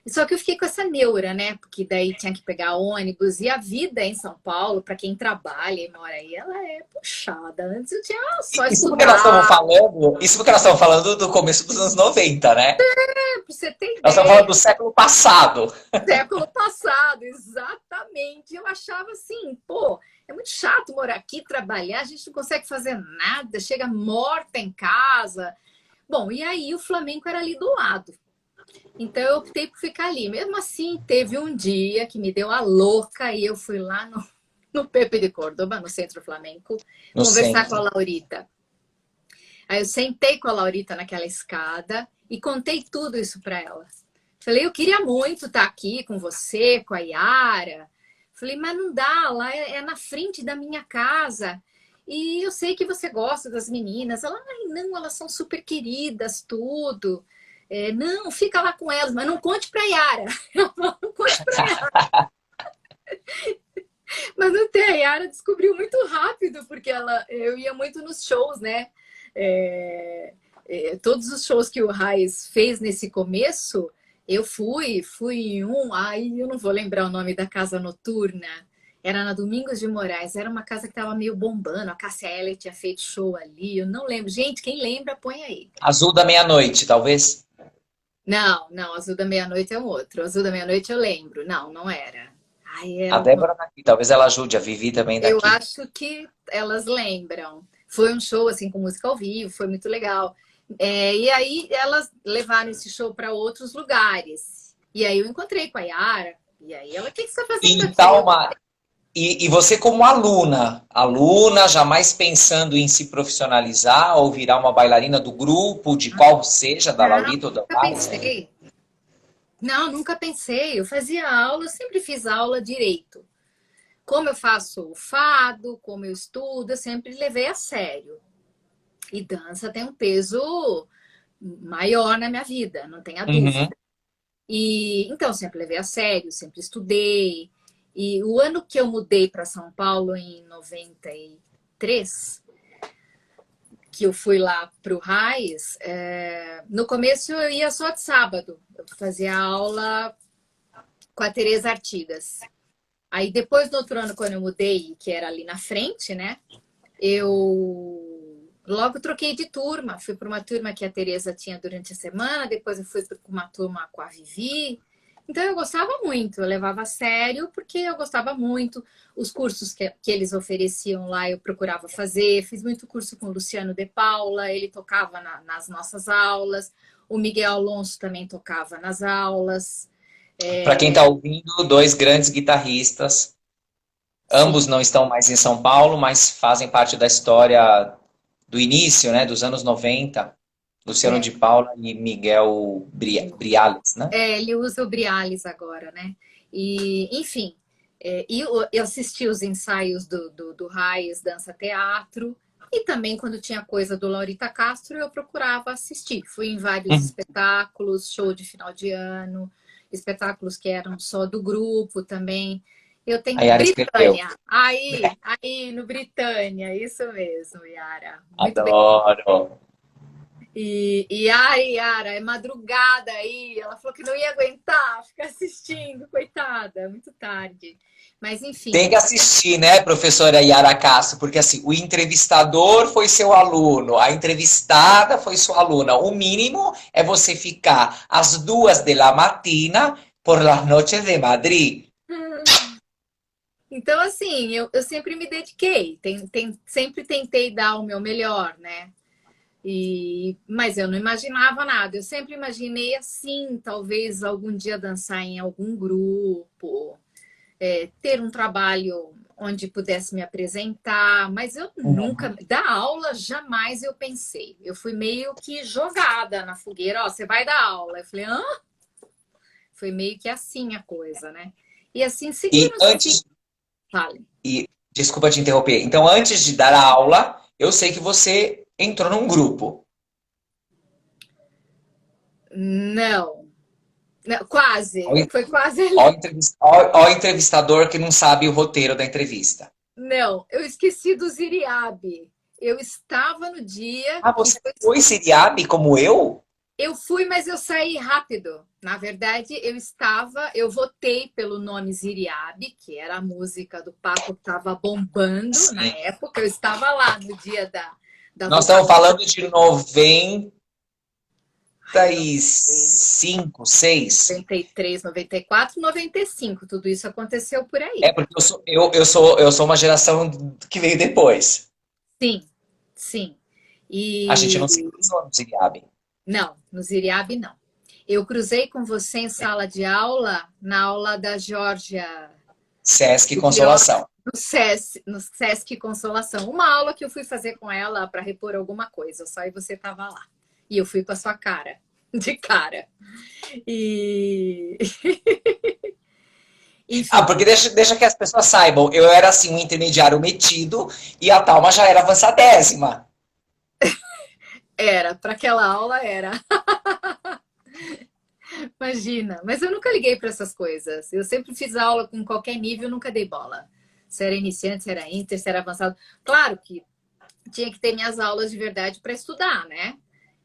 Só que eu fiquei com essa neura, né? Porque daí tinha que pegar ônibus. E a vida em São Paulo, para quem trabalha e mora aí, ela é puxada. Antes eu tinha só Isso porque nós estamos estudar. falando, isso porque nós estamos falando do começo dos anos 90, né? Para você ter Nós estamos falando ideia, do século passado. século passado, exatamente. Eu achava assim, pô, é muito chato morar aqui, trabalhar, a gente não consegue fazer nada, chega morta em casa. Bom, e aí o Flamengo era ali do lado. Então eu optei por ficar ali. Mesmo assim, teve um dia que me deu a louca e eu fui lá no Pepe de Córdoba, no Centro Flamenco, No conversar com a centro. Laurita. Aí eu sentei com a Laurita naquela escada e contei tudo isso para ela. Falei, eu queria muito estar aqui com você, com a Yara. Falei, mas não dá, lá é na frente da minha casa. E eu sei que você gosta das meninas. Ela, ai, não, elas são super queridas, tudo. É, não, fica lá com elas, mas não conte pra Yara. Não conte pra Yara. Mas até a Yara descobriu muito rápido, porque eu ia muito nos shows, né? Todos os shows que o Raiz fez nesse começo, eu fui em um, aí eu não vou lembrar o nome da casa noturna. Era na Domingos de Moraes, era uma casa que estava meio bombando, a Cássia Eller tinha feito show ali, eu não lembro. Gente, quem lembra, põe aí. Azul da meia-noite, talvez. Não, não, Azul da Meia-Noite é um outro. Azul da Meia-Noite eu lembro. Não, não era. Ai, A era uma... Débora daqui, talvez ela ajude, a Vivi também Eu daqui. acho que elas lembram. Foi um show assim com música ao vivo, foi muito legal. E aí elas levaram esse show para outros lugares. E aí eu encontrei com a Yara. E aí ela, o que você está fazendo E aqui? Eu, Thalma, E você como aluna, jamais pensando em se profissionalizar ou virar uma bailarina do grupo, de qual seja, da Não, Laurita ou da nunca Vale? pensei. Não, nunca pensei. Eu fazia aula, eu sempre fiz aula direito. Como eu faço o fado, como eu estudo, eu sempre levei a sério. E dança tem um peso maior na minha vida, não tenha Uhum. dúvida. E então sempre levei a sério, sempre estudei. E o ano que eu mudei para São Paulo em 93, que eu fui lá para o Raiz, no começo eu ia só de sábado. Eu fazia aula com a Tereza Artigas. Aí depois, no outro ano, quando eu mudei, que era ali na frente, né? Eu logo troquei de turma. Fui para uma turma que a Tereza tinha durante a semana, depois eu fui para uma turma com a Vivi. Então eu gostava muito, eu levava a sério porque eu gostava muito. Os cursos que eles ofereciam lá eu procurava fazer. Fiz muito curso com o Luciano de Paula, ele tocava nas nossas aulas. O Miguel Alonso também tocava nas aulas. Para quem está ouvindo, dois grandes guitarristas. Ambos Sim, não estão mais em São Paulo, mas fazem parte da história do início, né, dos anos 90. Luciano é, de Paula e Miguel Briales, né? ele usa o Brialis agora, né? E, enfim, e eu assisti os ensaios do Raiz Dança Teatro, e também quando tinha coisa do Laurita Castro, eu procurava assistir. Fui em vários Uhum. espetáculos, show de final de ano, espetáculos que eram só do grupo também. Eu A tenho Yara escreveu. Britânia, aí no Britânia, isso mesmo, Yara. Muito bem. Adoro. E ai, Yara, é madrugada aí. Ela falou que não ia aguentar ficar assistindo, coitada, muito tarde. Mas Tem enfim, que assistir, né, professora Yara Castro? Porque assim, o entrevistador foi seu aluno, a entrevistada foi sua aluna. O mínimo é você ficar às 2 da matina por las noches de Madrid. então assim, eu sempre me dediquei, sempre tentei dar o meu melhor, né? Mas eu não imaginava nada. Eu sempre imaginei assim, talvez algum dia dançar em algum grupo, ter um trabalho onde pudesse me apresentar, mas eu nunca, dar aula, jamais eu pensei. Eu fui meio que jogada na fogueira, ó, você vai dar aula. Eu falei, hã? Foi meio que assim a coisa, né? E assim E seguiram, seguiram. antes, Fale. e desculpa te interromper. Então, antes de dar a aula, eu sei que você entrou num grupo. Não, não, quase. Ó, Foi quase ó, ali. ó entrevistador que não sabe o roteiro da entrevista. Não, eu esqueci do Ziriabe. Eu estava no dia Ah, que você foi. foi seriado como eu? Eu fui, mas eu saí rápido. Na verdade, eu votei pelo nome Ziriabe, que era a música do Paco que estava bombando na Sim. época. Eu estava lá no dia da Nós estamos votação. falando de 90 Ai, eu não e sei, cinco, 6. 93, 94, 95. Tudo isso aconteceu por É aí. porque eu sou uma geração que veio depois. Sim, sim. A gente não E se cruzou no Ziriabe. não, no Ziriabe não. Eu cruzei com você em sala de aula, na aula da Georgia Sesc Gigliotti, Consolação. no Sesc Consolação. Uma aula que eu fui fazer com ela para repor alguma coisa, só e você estava lá. E eu fui com a sua cara, de cara. E. Ah, Enfim, porque deixa que as pessoas saibam, eu era assim um intermediário metido e a Talma já era avançadésima. para aquela aula era. Imagina. Mas eu nunca liguei para essas coisas. Eu sempre fiz aula com qualquer nível, nunca dei bola. Se era iniciante, se era inter, se era avançado. Claro que tinha que ter minhas aulas de verdade para estudar, né?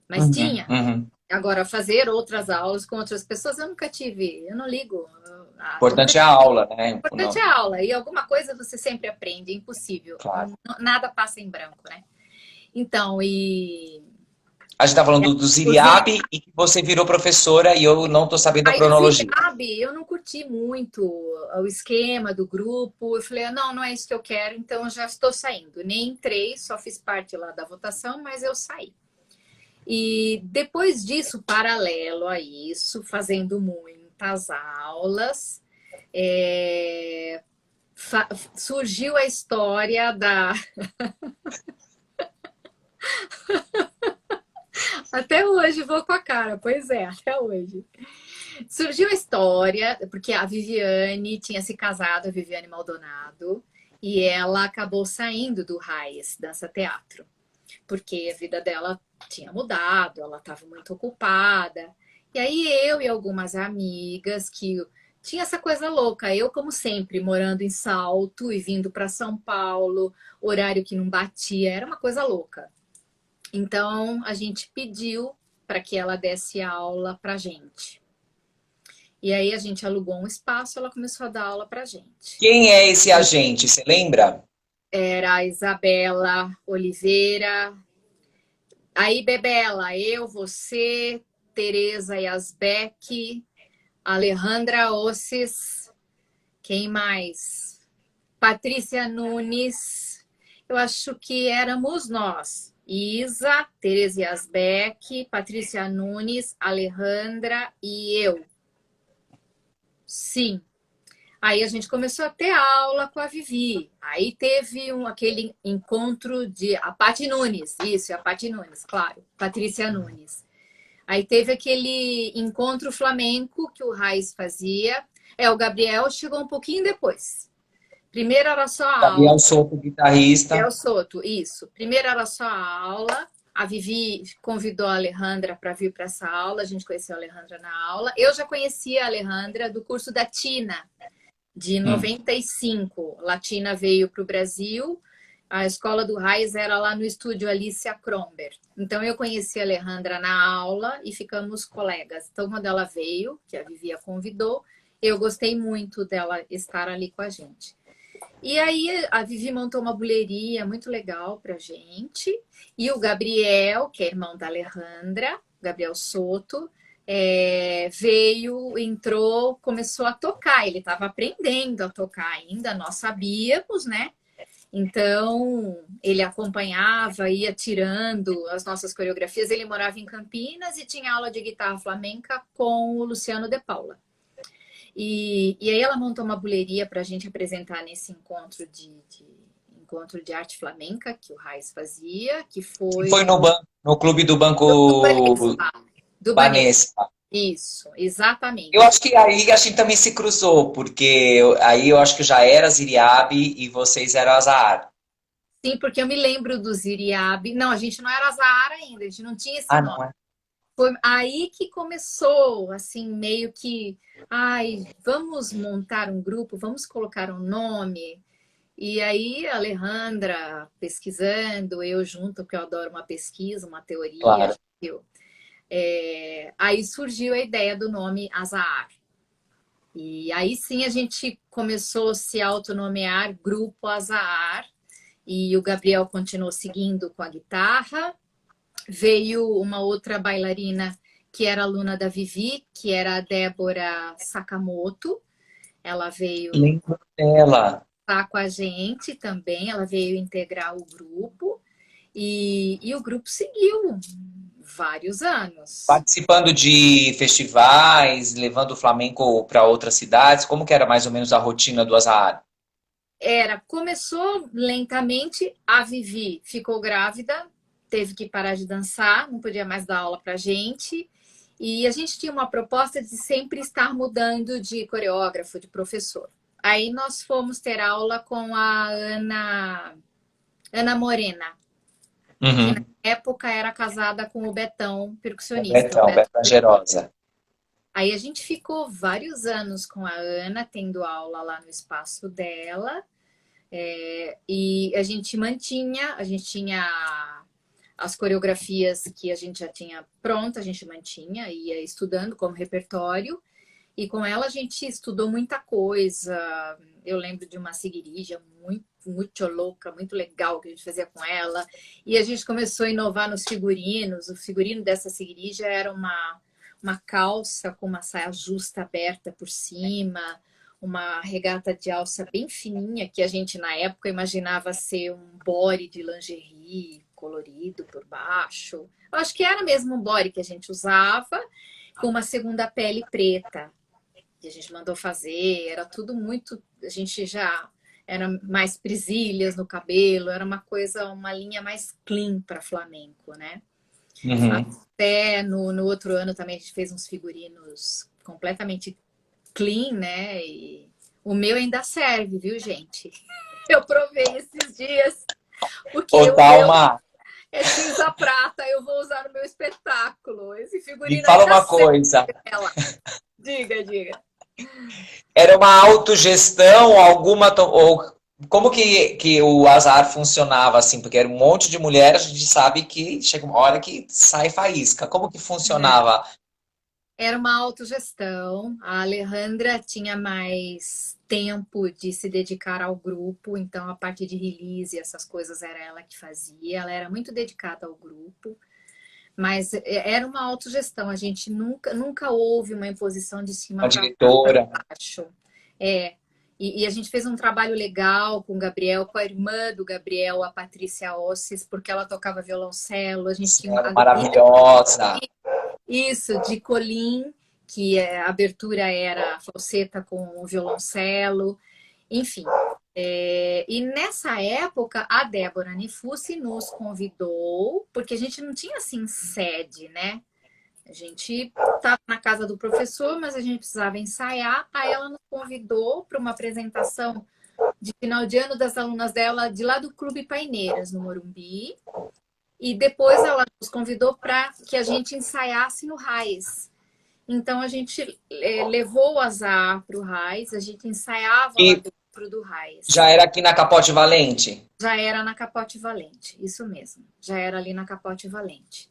Mas Uhum, tinha. uhum. Agora, fazer outras aulas com outras pessoas, eu nunca tive. Eu não ligo. O Importante é a aula, né? importante é Não, a aula. E alguma coisa você sempre aprende. É impossível. claro. Nada passa em branco, né? Então, A gente tá falando do o Ziri, Ziriabe e que você virou professora e eu não tô sabendo a aí o cronologia. Ziriabe, eu não curti muito o esquema do grupo. Eu falei, não, não é isso que eu quero, então eu já estou saindo. Nem entrei, só fiz parte lá da votação, mas eu saí. E depois disso, paralelo a isso, fazendo muitas aulas, é, surgiu a história da... Até hoje vou com a cara, pois é, até hoje. Surgiu a história, porque a Viviane tinha se casado, a Viviane Maldonado, e ela acabou saindo do Raiz Dança Teatro, porque a vida dela tinha mudado, ela estava muito ocupada. E aí eu e algumas amigas que tinha essa coisa louca, eu como sempre morando em Salto e vindo para São Paulo, horário que não batia, era uma coisa louca. Então a gente pediu para que ela desse aula para gente. E aí a gente alugou um espaço, ela começou a dar aula pra gente. Quem é esse agente? Você lembra? Era a Isabela Oliveira, aí Bebela, eu, você, Tereza Yasbeck, Alejandra Osses, quem mais? Patrícia Nunes, eu acho que éramos nós. Isa, Tereza Yasbeck, Patrícia Nunes, Alejandra e eu. Sim. Aí a gente começou a ter aula com a Vivi. Aí teve aquele encontro de... A Paty Nunes, isso, a Paty Nunes, claro. Patrícia Nunes. Aí teve aquele encontro flamenco que o Raiz fazia. O Gabriel chegou um pouquinho depois. Primeiro era só a aula. Gabriel Souto, guitarrista. Gabriel Souto, isso. Primeiro era só a aula. A Vivi convidou a Alejandra para vir para essa aula. A gente conheceu a Alejandra na aula. Eu já conhecia a Alejandra do curso da Tina, de 95. Latina veio para o Brasil, a escola do Raiz era lá no estúdio Alicia Kromber. Então eu conheci a Alejandra na aula e ficamos colegas. Então quando ela veio, que a Vivi a convidou, eu gostei muito dela estar ali com a gente. E aí a Vivi montou uma buleria muito legal pra gente. E o Gabriel, que é irmão da Alejandra, Gabriel Soto, veio, entrou, começou a tocar. Ele estava aprendendo a tocar ainda, nós sabíamos, né? Então, ele acompanhava, ia tirando as nossas coreografias. Ele morava em Campinas e tinha aula de guitarra flamenca com o Luciano de Paula. E aí ela montou uma buleria para a gente apresentar nesse encontro de arte flamenca que o Raiz fazia, que foi... Foi no clube do Banco do Banespa. Isso, exatamente. Eu acho que aí a gente também se cruzou, porque aí eu acho que já era Ziriabe e vocês eram Azahar. Sim, porque eu me lembro do Ziriabe. Não, a gente não era Azahar ainda, a gente não tinha esse nome. Não é? Foi aí que começou, assim, meio que... Ai, vamos montar um grupo, vamos colocar um nome. E aí, a Alejandra pesquisando, eu junto, porque eu adoro uma pesquisa, uma teoria. Claro. Aí surgiu a ideia do nome Azahar. E aí sim a gente começou a se autonomear Grupo Azahar. E o Gabriel continuou seguindo com a guitarra. Veio uma outra bailarina que era aluna da Vivi, que era a Débora Sakamoto. Ela veio estar com a gente também, ela veio integrar o grupo. E o grupo seguiu vários anos. Participando de festivais, levando o flamenco para outras cidades, como que era mais ou menos a rotina do Azahar? Começou lentamente, a Vivi ficou grávida, teve que parar de dançar, não podia mais dar aula pra gente. E a gente tinha uma proposta de sempre estar mudando de coreógrafo, de professor. Aí nós fomos ter aula com a Ana Morena, que na época era casada com o Betão, percussionista. Betão Gerosa. Aí a gente ficou vários anos com a Ana, tendo aula lá no espaço dela. E a gente tinha as coreografias que a gente já tinha pronta, a gente mantinha, ia estudando como repertório. E com ela a gente estudou muita coisa. Eu lembro de uma seguirija muito louca, muito legal que a gente fazia com ela. E a gente começou a inovar nos figurinos. O figurino dessa seguirija era uma calça com uma saia justa aberta por cima, uma regata de alça bem fininha, que a gente na época imaginava ser um body de lingerie colorido por baixo. Eu acho que era mesmo um body que a gente usava, com uma segunda pele preta, que a gente mandou fazer. Era tudo muito... A gente já era mais presilhas no cabelo, era uma coisa, uma linha mais clean para flamenco, né? Uhum. Até no outro ano também a gente fez uns figurinos completamente clean, né? E o meu ainda serve, viu, gente? Eu provei esses dias, porque Ô, o meu Thalma, é cinza prata, eu vou usar no meu espetáculo. Esse me figurino fala ainda uma serve coisa. ela. Diga, diga. Era uma autogestão, ou como que o azar funcionava assim? Porque era um monte de mulher, a gente sabe que chega uma hora que sai faísca. Como que É. funcionava? Era uma autogestão. A Alejandra tinha mais tempo de se dedicar ao grupo, então a parte de release, essas coisas era ela que fazia. Ela era muito dedicada ao grupo, mas era uma autogestão. A gente nunca houve uma imposição de cima Uma para diretora? baixo. É. E a gente fez um trabalho legal com o Gabriel, com a irmã do Gabriel, a Patrícia Ossis, porque ela tocava violoncelo. A gente tinha Era maravilhosa. isso, de colim, que a abertura era falseta com o violoncelo, enfim. E nessa época, a Débora Nifusi nos convidou, porque a gente não tinha assim sede, né? A gente estava na casa do professor, mas a gente precisava ensaiar. Aí ela nos convidou para uma apresentação de final de ano das alunas dela de lá do Clube Paineiras, no Morumbi. E depois ela nos convidou para que a gente ensaiasse no Raiz. Então a gente levou o azar para o Raiz, a gente ensaiava lá E dentro do Raiz. já era aqui na Capote Valente? Já era na Capote Valente, isso mesmo. Já era ali na Capote Valente.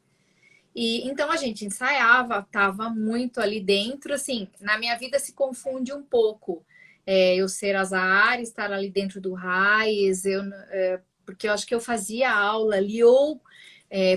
E então a gente ensaiava, estava muito ali dentro. Assim, na minha vida se confunde um pouco. Eu ser azar, estar ali dentro do Raiz, porque eu acho que eu fazia aula ali, ou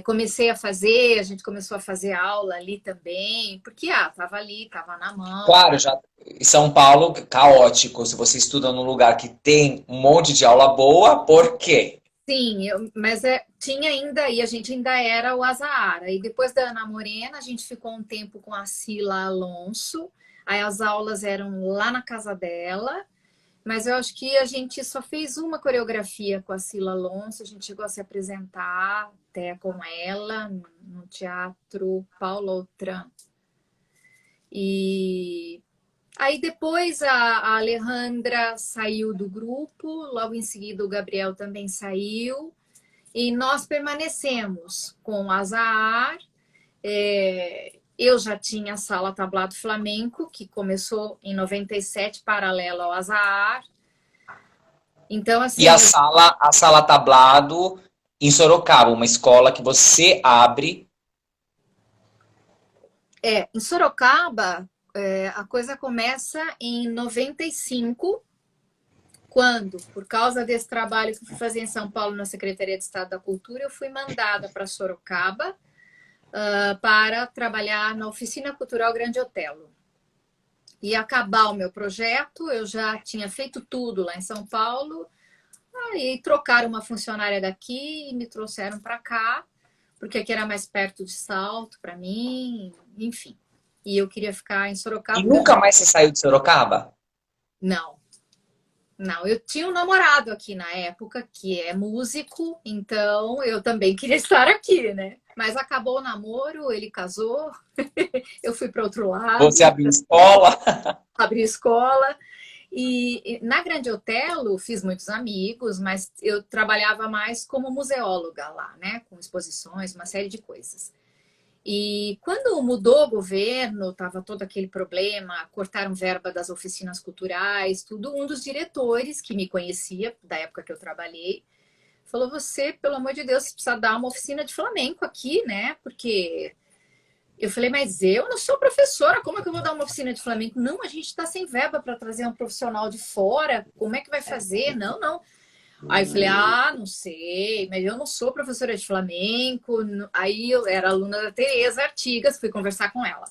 comecei a fazer, a gente começou a fazer aula ali também, porque tava ali, tava na mão. Claro, já em São Paulo, caótico. Se você estuda num lugar que tem um monte de aula boa, por quê? Sim, mas tinha ainda, e a gente ainda era o Azahara. E depois da Ana Morena, a gente ficou um tempo com a Cila Alonso. Aí as aulas eram lá na casa dela. Mas eu acho que a gente só fez uma coreografia com a Cila Alonso. A gente chegou a se apresentar até com ela no Teatro Paulo Outram. E aí depois a Alejandra saiu do grupo, logo em seguida o Gabriel também saiu. E nós permanecemos com o Azahar. Eu já tinha a Sala Tablado Flamenco, que começou em 97, paralelo ao Azahar. Então, E assim, a sala Tablado em Sorocaba, uma escola que você abre. em Sorocaba, a coisa começa em 95, quando, por causa desse trabalho que eu fui fazer em São Paulo na Secretaria de Estado da Cultura, eu fui mandada para Sorocaba para trabalhar na Oficina Cultural Grande Otelo. E acabar o meu projeto, eu já tinha feito tudo lá em São Paulo, aí trocaram uma funcionária daqui e me trouxeram para cá, porque aqui era mais perto de Salto para mim, enfim. E eu queria ficar em E Sorocaba, porque nunca mais você saiu de Sorocaba? não, não, eu tinha um namorado aqui na época que é músico, então eu também queria estar aqui, né? Mas acabou o namoro, ele casou, eu fui para outro Você lado, abriu escola? abri escola. E na Grande Otelo fiz muitos amigos, mas eu trabalhava mais como museóloga lá, né? Com exposições, uma série de coisas. E quando mudou o governo, estava todo aquele problema, cortaram verba das oficinas culturais, tudo. Um dos diretores que me conhecia, da época que eu trabalhei, falou: Você, pelo amor de Deus, você precisa dar uma oficina de flamenco aqui, né? Porque eu falei: Mas eu não sou professora, como é que eu vou dar uma oficina de flamenco? Não, a gente está sem verba para trazer um profissional de fora, como é que vai fazer? Não, não. Aí eu falei: não sei, mas eu não sou professora de flamenco. Aí eu era aluna da Tereza Artigas, fui conversar com ela.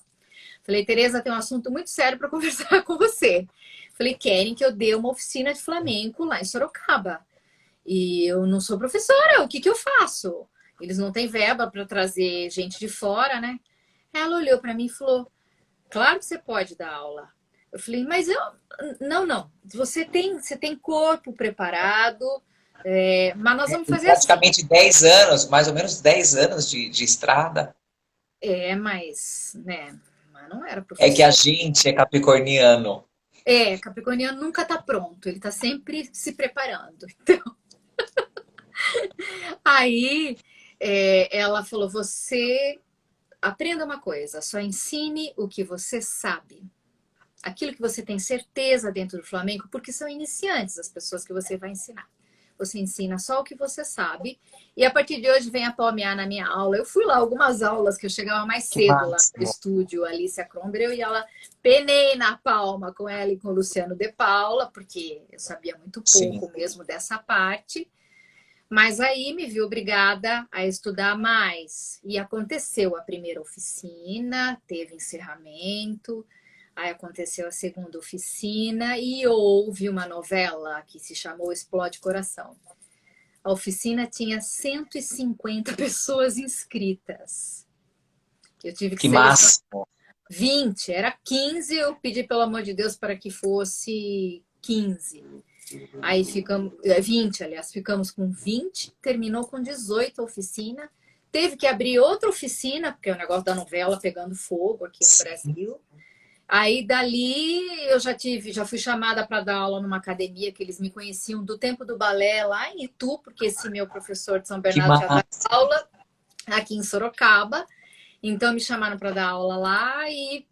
Falei: Tereza, tem um assunto muito sério para conversar com você. Falei: querem que eu dê uma oficina de flamenco lá em Sorocaba. E eu não sou professora, o que eu faço? Eles não têm verba para trazer gente de fora, né? Ela olhou para mim e falou: Claro que você pode dar aula. Eu falei, mas eu... Não, não. Você tem corpo preparado, mas nós vamos fazer assim. Praticamente 10 anos, mais ou menos 10 anos de estrada. Mas, né? Mas não era É que a professor. gente é capricorniano. Capricorniano nunca tá pronto, ele tá sempre se preparando. Aí ela falou: você aprenda uma coisa, só ensine o que você sabe. Aquilo que você tem certeza dentro do flamenco, porque são iniciantes as pessoas que você vai ensinar. Você ensina só o que você sabe. E a partir de hoje vem a palmear na minha aula. Eu fui lá algumas aulas que eu chegava mais Que cedo lá no máximo. estúdio, Alicia Kromber, eu ia lá, penei na palma com ela e com o Luciano de Paula, porque eu sabia muito Sim. pouco mesmo dessa parte. Mas aí me vi obrigada a estudar mais. E aconteceu a primeira oficina, teve encerramento, aí aconteceu a segunda oficina e houve uma novela que se chamou Explode Coração. A oficina tinha 150 pessoas inscritas. Eu tive que Que selecionar máximo. 20, era 15, eu pedi pelo amor de Deus para que fosse 15. Aí ficamos, 20, aliás, ficamos com 20, terminou com 18 a oficina. Teve que abrir outra oficina, porque é o negócio da novela pegando fogo aqui no Brasil. Aí dali eu já fui chamada para dar aula numa academia que eles me conheciam do tempo do balé lá em Itu, porque esse meu professor de São Que Bernardo já dá máximo. aula aqui em Sorocaba. Então me chamaram para dar aula lá e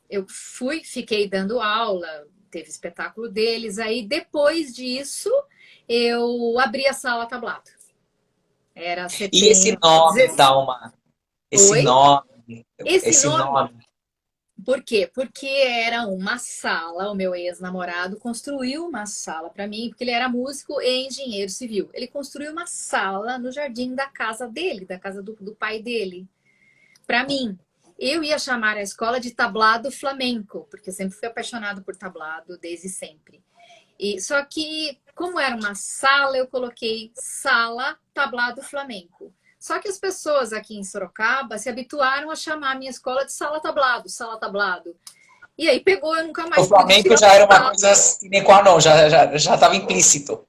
eu fui, fiquei dando aula, teve espetáculo deles. Aí depois disso eu abri a sala tablado. Era E esse setembro. nome, Thalma? Esse Oi? nome, Esse esse nome. nome. Por quê? Porque era uma sala, o meu ex-namorado construiu uma sala para mim, porque ele era músico e engenheiro civil. Ele construiu uma sala no jardim da casa dele, da casa do pai dele, para mim. Eu ia chamar a escola de tablado flamenco, porque eu sempre fui apaixonado por tablado, desde sempre. E, só que, como era uma sala, eu coloquei sala tablado flamenco. Só que as pessoas aqui em Sorocaba se habituaram a chamar a minha escola de sala tablado, sala tablado. E aí pegou, eu nunca O mais pude Flamengo tirar já o era uma sala. coisa sine qua non, já estava implícito.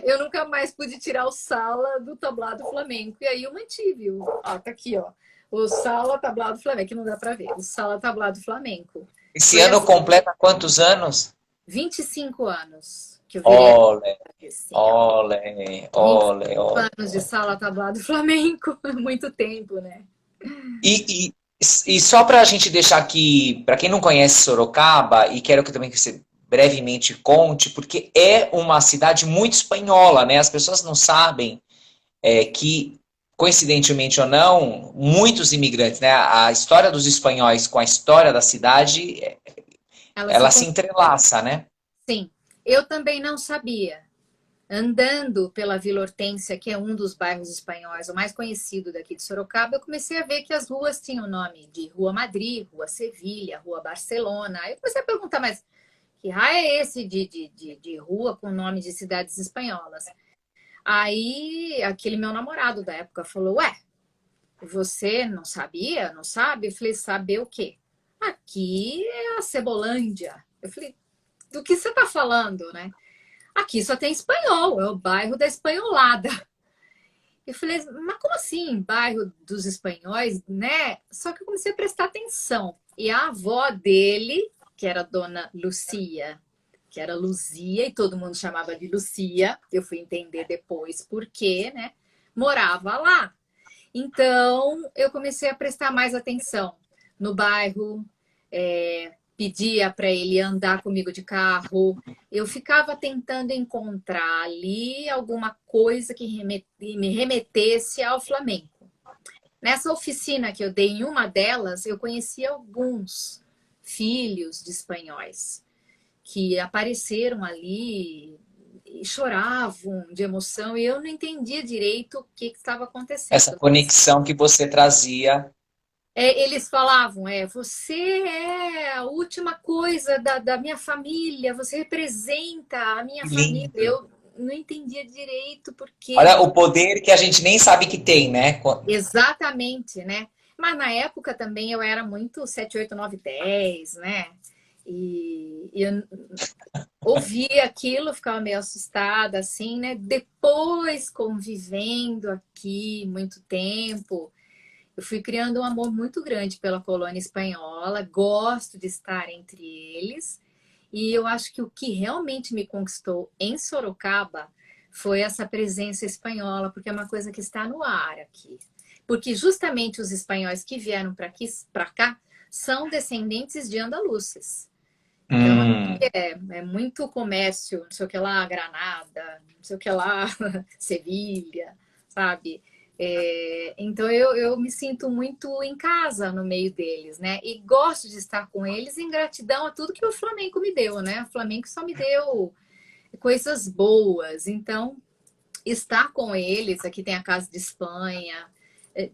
Eu nunca mais pude tirar o sala do tablado flamenco. E aí eu mantive. Tá aqui, ó. O sala tablado flamenco, que não dá para ver. O sala tablado flamenco. Esse Foi ano assim, completa quantos anos? 25 anos que eu virei Ole, assim, ó. ole, 25 ole, ole. anos de sala tablado flamenco, muito tempo, né? E, e, e só para a gente deixar aqui, para quem não conhece Sorocaba, e quero que também que você brevemente conte, porque é uma cidade muito espanhola, né? As pessoas não sabem que, coincidentemente ou não, muitos imigrantes, né? A história dos espanhóis com a história da cidade, Ela se ela se entrelaça, né? sim. Eu também não sabia. Andando pela Vila Hortência, que é um dos bairros espanhóis, o mais conhecido daqui de Sorocaba, eu comecei a ver que as ruas tinham o nome de Rua Madrid, Rua Sevilha, Rua Barcelona. Aí eu comecei a perguntar, mas que raio é esse de rua com nome de cidades espanholas? Aí aquele meu namorado da época falou: ué, você não sabia? Não sabe? Eu falei: saber o quê? Aqui é a Cebolândia. Eu falei: do que você está falando, né? Aqui só tem espanhol, é o bairro da espanholada. Eu falei: mas como assim, bairro dos espanhóis, né? Só que eu comecei a prestar atenção. E a avó dele, que era a dona Lucia, que era Luzia, e todo mundo chamava de Lucia, eu fui entender depois por quê, né? Morava lá. Então, eu comecei a prestar mais atenção no bairro, pedia para ele andar comigo de carro. Eu ficava tentando encontrar ali alguma coisa que me remetesse ao flamenco. Nessa oficina que eu dei, em uma delas, eu conheci alguns filhos de espanhóis que apareceram ali e choravam de emoção e eu não entendia direito o que estava Essa acontecendo. conexão que você trazia. Eles falavam, você é a última coisa da minha família, você representa a minha Que família. lindo. Eu não entendia direito por quê. Olha o poder que a gente nem sabe que tem, né? Exatamente, né? Mas na época também eu era muito 7, 8, 9, 10, né? E eu ouvia aquilo, ficava meio assustada, assim, né? Depois, convivendo aqui muito tempo, eu fui criando um amor muito grande pela colônia espanhola, gosto de estar entre eles. E eu acho que o que realmente me conquistou em Sorocaba foi essa presença espanhola, porque é uma coisa que está no ar aqui. Porque justamente os espanhóis que vieram para cá são descendentes de andaluzes. Então, aqui Hum. é muito comércio, não sei o que lá, Granada, não sei o que lá, Sevilha, sabe? Então, eu me sinto muito em casa no meio deles, né? E gosto de estar com eles em gratidão a tudo que o Flamengo me deu, né? O Flamengo só me deu coisas boas. Então, estar com eles, aqui tem a Casa de Espanha,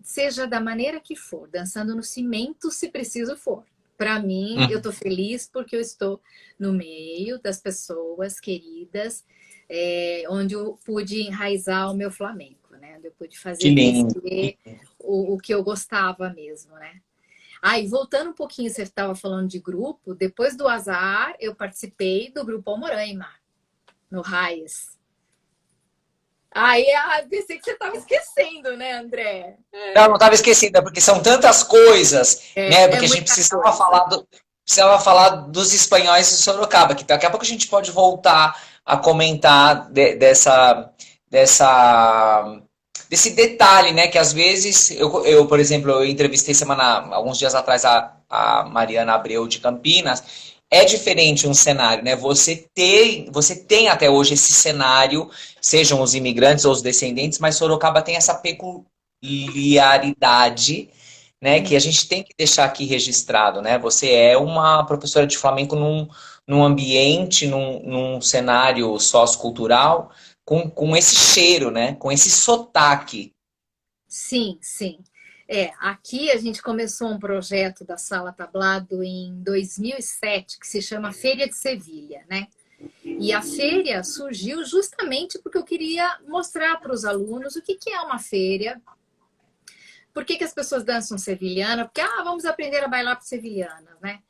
seja da maneira que for, dançando no cimento se preciso for. Para mim, eu estou feliz porque eu estou no meio das pessoas queridas, onde eu pude enraizar o meu flamenco, né? Onde eu pude Que fazer lindo. crescer o que eu gostava mesmo, né? E voltando um pouquinho, você estava falando de grupo, depois do Azar, eu participei do grupo Almoraima, no Raiz. Pensei que você estava esquecendo, né, André? Não estava esquecida, porque são tantas coisas, né? É Porque a gente muita coisa. precisava falar dos espanhóis de Sorocaba, que daqui a pouco a gente pode voltar a comentar desse detalhe, né? Que às vezes, por exemplo, eu entrevistei alguns dias atrás a Mariana Abreu de Campinas. É diferente um cenário, né? Você tem até hoje esse cenário, sejam os imigrantes ou os descendentes, mas Sorocaba tem essa peculiaridade, né, que a gente tem que deixar aqui registrado, né? Você é uma professora de flamenco num ambiente, num cenário sociocultural com esse cheiro, né? Com esse sotaque. Sim, sim. Aqui a gente começou um projeto da Sala Tablado em 2007, que se chama Feira de Sevilha, né? E a feira surgiu justamente porque eu queria mostrar para os alunos o que é uma feira, por que as pessoas dançam sevilhana, porque vamos aprender a bailar para sevilhanas, né?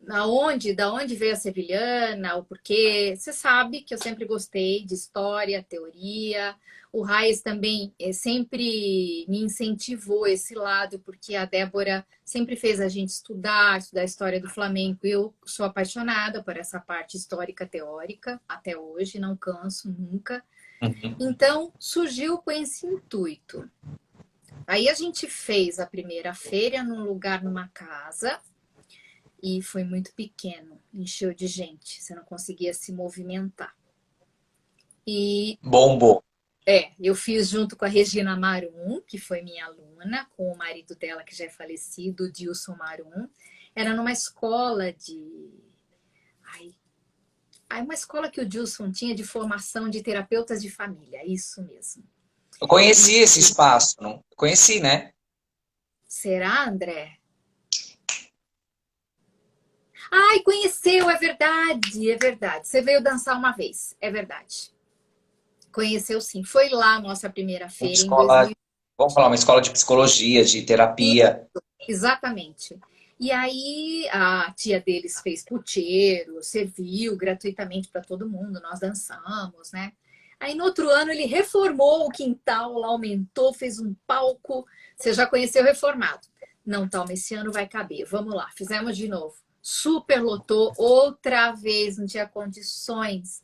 Da onde veio a sevilhana, o porquê. Você sabe que eu sempre gostei de história, teoria. O Raiz também sempre me incentivou esse lado, porque a Débora sempre fez a gente estudar a história do flamenco. Eu sou apaixonada por essa parte histórica teórica até hoje, não canso nunca. Uhum. Então, surgiu com esse intuito. Aí a gente fez a primeira feira num lugar, numa casa, e foi muito pequeno, encheu de gente, você não conseguia se movimentar. E Bombom. eu fiz junto com a Regina Marum, que foi minha aluna, com o marido dela, que já é falecido, o Dilson Marum. Era numa escola uma escola que o Dilson tinha de formação de terapeutas de família, isso mesmo. Eu conheci esse espaço, não? Conheci, né? Será, André? Conheceu, é verdade, é verdade. Você veio dançar uma vez, é verdade. Conheceu sim. Foi lá a nossa primeira Uma feira em escola, 2000. vamos falar, uma escola de psicologia, de terapia. Exatamente. E aí a tia deles fez puteiro, serviu gratuitamente para todo mundo, nós dançamos, né? Aí no outro ano ele reformou o quintal, lá aumentou, fez um palco. Você já conheceu o reformado? Não, toma, esse ano vai caber. Vamos lá, fizemos de novo. Super lotou, outra vez, não tinha condições.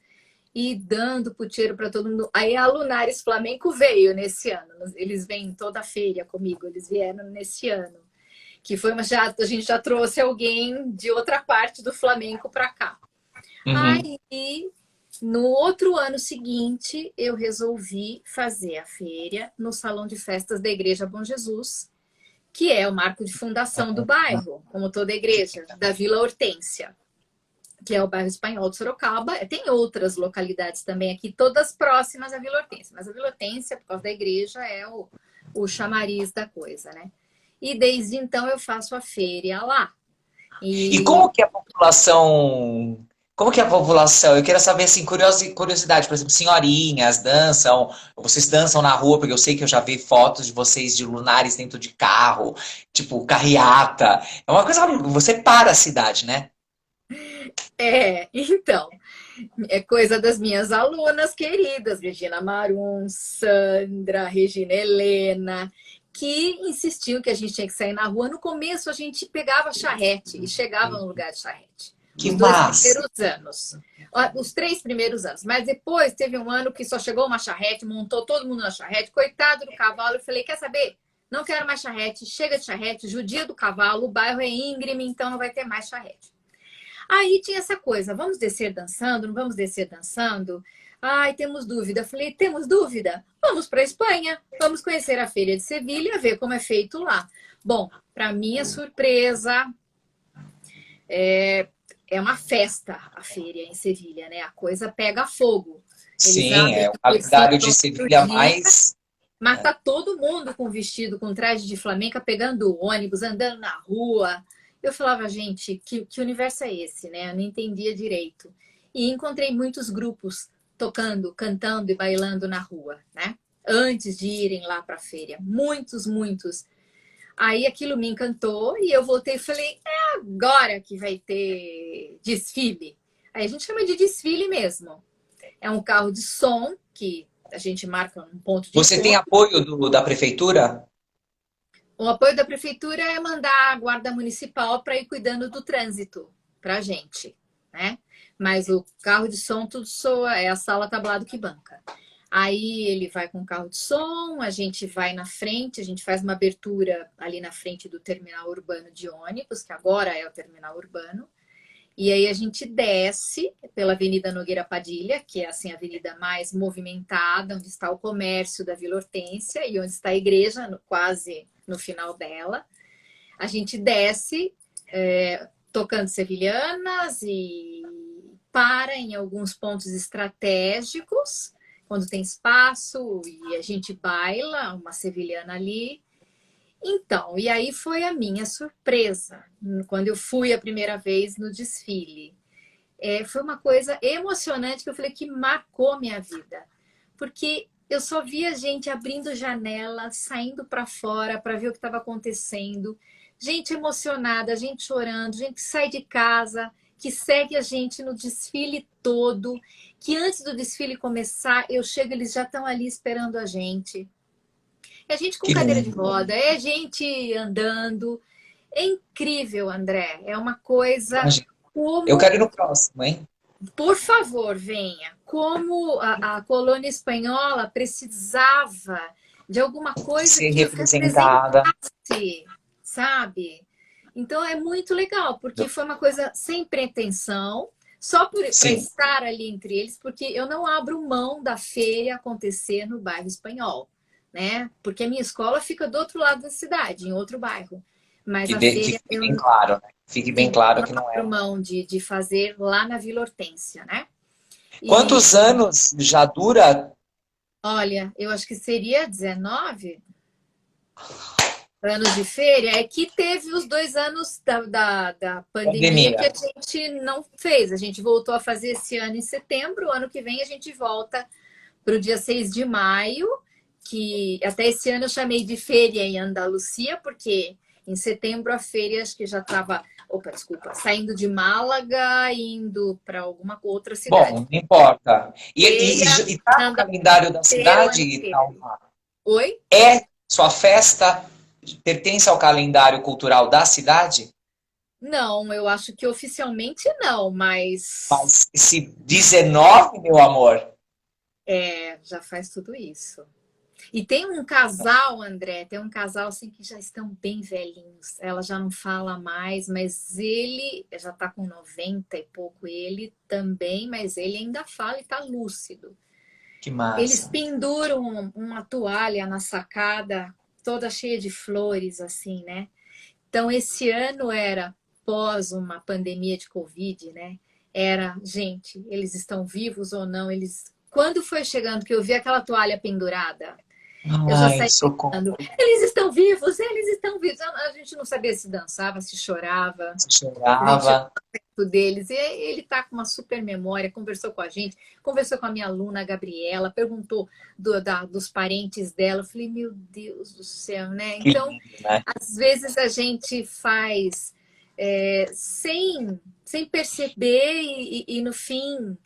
E dando puteiro para todo mundo. Aí a Lunares Flamenco veio nesse ano. Eles vêm toda feira comigo, eles vieram nesse ano. Que foi a gente já trouxe alguém de outra parte do Flamengo para cá. Uhum. Aí, no outro ano seguinte, eu resolvi fazer a feira no Salão de Festas da Igreja Bom Jesus, que é o marco de fundação do bairro, como toda igreja, da Vila Hortência, que é o bairro espanhol de Sorocaba. Tem outras localidades também aqui, todas próximas à Vila Hortência, mas a Vila Hortência, por causa da igreja, é o chamariz da coisa, né? E desde então eu faço a feira lá. E E Como que é a população? Eu queria saber, assim, curiosidade, por exemplo, senhorinhas dançam, vocês dançam na rua, porque eu sei que eu já vi fotos de vocês de lunares dentro de carro, tipo, carreata. É uma coisa, você para a cidade, né? Então, é coisa das minhas alunas queridas, Regina Marum, Sandra, Regina Helena, que insistiam que a gente tinha que sair na rua. No começo, a gente pegava charrete e chegava no lugar de charrete. Que Os dois massa! primeiros anos. Os 3 primeiros anos. Mas depois teve um ano que só chegou uma charrete, montou todo mundo na charrete. Coitado do cavalo. Eu falei, quer saber? Não quero mais charrete. Chega de charrete. Judia do cavalo. O bairro é íngreme, então não vai ter mais charrete. Aí tinha essa coisa, vamos descer dançando, não vamos descer dançando? Ai, temos dúvida. Eu falei, temos dúvida? Vamos para a Espanha, vamos conhecer a Feira de Sevilha, ver como é feito lá. Bom, para minha surpresa, é uma festa a feira em Sevilha, né? A coisa pega fogo. Eles Sim, abrem é o às 5 calendário de do Sevilha dia, mais. mas tá todo mundo com vestido, com traje de flamenca, pegando ônibus, andando na rua. Eu falava, gente, que universo é esse, né? Eu não entendia direito. E encontrei muitos grupos tocando, cantando e bailando na rua, né? Antes de irem lá para a feira. Muitos, muitos. Aí aquilo me encantou e eu voltei e falei, é agora que vai ter desfile. Aí a gente chama de desfile mesmo. É um carro de som que a gente marca um ponto de Você tem encontro. apoio da prefeitura? O apoio da prefeitura é mandar a guarda municipal para ir cuidando do trânsito para a gente, né? Mas o carro de som tudo soa, é a sala tablado que banca. Aí ele vai com o carro de som, a gente vai na frente, a gente faz uma abertura ali na frente do terminal urbano de ônibus, que agora é o terminal urbano. E aí a gente desce pela Avenida Nogueira Padilha, que é assim a avenida mais movimentada, onde está o comércio da Vila Hortência e onde está a igreja, quase no final dela. A gente desce tocando sevilhanas e para em alguns pontos estratégicos, quando tem espaço, e a gente baila uma sevilhana ali. Então, e aí foi a minha surpresa, quando eu fui a primeira vez no desfile. Foi uma coisa emocionante que eu falei que marcou minha vida. Porque eu só via gente abrindo janela, saindo para fora para ver o que estava acontecendo. Gente emocionada, gente chorando, gente que sai de casa, que segue a gente no desfile todo. Que antes do desfile começar, eu chego, eles já estão ali esperando a gente. É gente com Que cadeira de lindo. roda, é gente andando. É incrível, André. É uma coisa Imagina. Eu como, quero ir no próximo, hein? por favor, venha. Como a colônia espanhola precisava de alguma coisa Ser que os representada. representasse, sabe? Então é muito legal, porque foi uma coisa sem pretensão, só para Sim. estar ali entre eles, porque eu não abro mão da feira acontecer no bairro espanhol, né? Porque a minha escola fica do outro lado da cidade, em outro bairro. Mas a Que feira fique eu bem claro, né? Fique bem sim, claro não que não abro é. mão de fazer lá na Vila Hortência, né? E Quantos anos já dura olha, eu acho que seria 19 anos de feira, é que teve os 2 anos da a pandemia que pandemia? a gente não fez. A gente voltou a fazer esse ano em setembro, o ano que vem a gente volta para o dia 6 de maio, que até esse ano eu chamei de feira em Andalucia, porque em setembro a feira acho que já estava, opa, desculpa, saindo de Málaga e indo para alguma outra Bom, cidade. não importa. Feira E tá na no calendário da Andalucia o ano cidade, inteiro. Thalma? Oi? É sua festa pertence ao calendário cultural da cidade? Não, eu acho que oficialmente não, mas Mas esse 19, meu amor, já faz tudo isso. E tem um casal, André, tem um casal assim que já estão bem velhinhos. Ela já não fala mais, mas ele já está com 90 e pouco, ele também, mas ele ainda fala e está lúcido. que Eles massa. penduram uma toalha na sacada, toda cheia de flores, assim, né? Então, esse ano era pós uma pandemia de Covid, né? Era, gente, eles estão vivos ou não? Eles, quando foi chegando que eu vi aquela toalha pendurada, Eu já Ai, saí socorro. gritando, eles estão vivos, eles estão vivos. A gente não sabia se dançava, se chorava. A gente chegou Chorava. perto deles. E ele tá com uma super memória, conversou com a gente, conversou com a minha aluna, a Gabriela, perguntou dos parentes dela. Eu falei, meu Deus do céu, né? Que Então, lindo, né? às vezes a gente faz sem perceber e no fim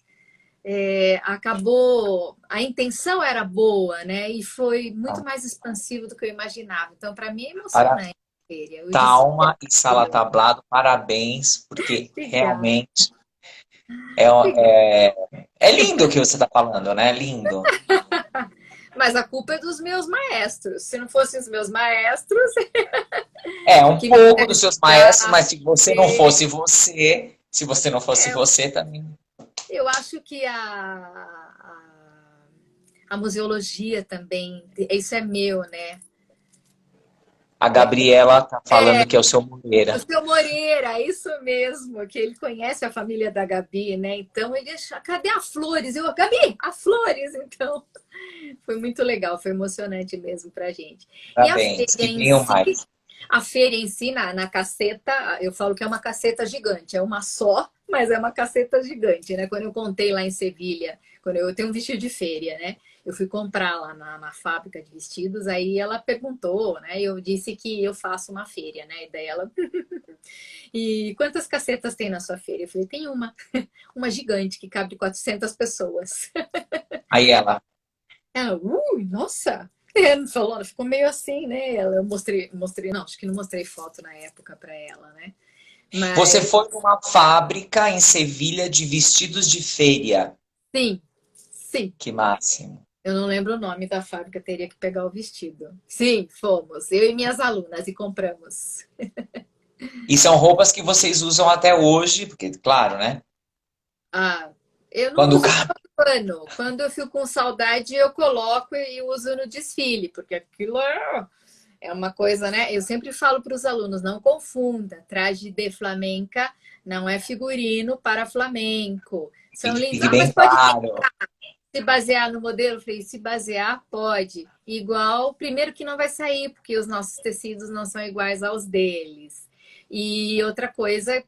acabou. A intenção era boa, né? E foi muito Então, mais expansivo do que eu imaginava. Então, para mim é para emocionante. O desfile Talma e Sala meu. Tablado, parabéns, porque Obrigada. realmente é, é, é lindo o que você está falando, né? Lindo. Mas a culpa é dos meus maestros. Se não fossem os meus maestros, É, um que me pouco deram dos seus maestros, lugar, mas se você não fosse você, se você não fosse é, você também. eu acho que a museologia também, isso é meu, né? A Gabriela tá É, falando que é o seu o Moreira. seu Moreira, isso mesmo, que ele conhece a família da Gabi, né? Então ele achou, cadê a Flores? Eu, Gabi, a Flores! Então foi muito legal, foi emocionante mesmo pra gente. E a feira Parabéns, que em venham si, mais. a feira em si, na caceta, eu falo que é uma caceta gigante, é uma só, mas é uma caceta gigante, né? Quando eu contei lá em Sevilha, quando eu tenho um vestido de feira, né? Eu fui comprar lá na fábrica de vestidos, aí ela perguntou, né? Eu disse que eu faço uma feira, né? E daí ela, e quantas cacetas tem na sua feira? Eu falei, tem uma gigante que cabe 400 pessoas. Aí ela, Ela, nossa! Não falou, ela ficou meio assim, né? Eu mostrei, não, acho que não mostrei foto na época para ela, né? você Mas foi numa fábrica em Sevilha de vestidos de feira. sim, sim. Que máximo. Eu não lembro o nome da fábrica, teria que pegar o vestido. Sim, fomos, eu e minhas alunas, e compramos. E são roupas que vocês usam até hoje, porque, claro, né? Ah, eu não Quando o uso cara. todo ano. Quando eu fico com saudade, eu coloco e uso no desfile, porque aquilo é uma coisa, né? Eu sempre falo para os alunos, não confunda, traje de flamenca não é figurino para flamenco. São Fique, lindos. fique Ah, mas bem pode claro. se basear no modelo? Eu falei, se basear, pode. Igual, primeiro que não vai sair, porque os nossos tecidos não são iguais aos deles. E outra coisa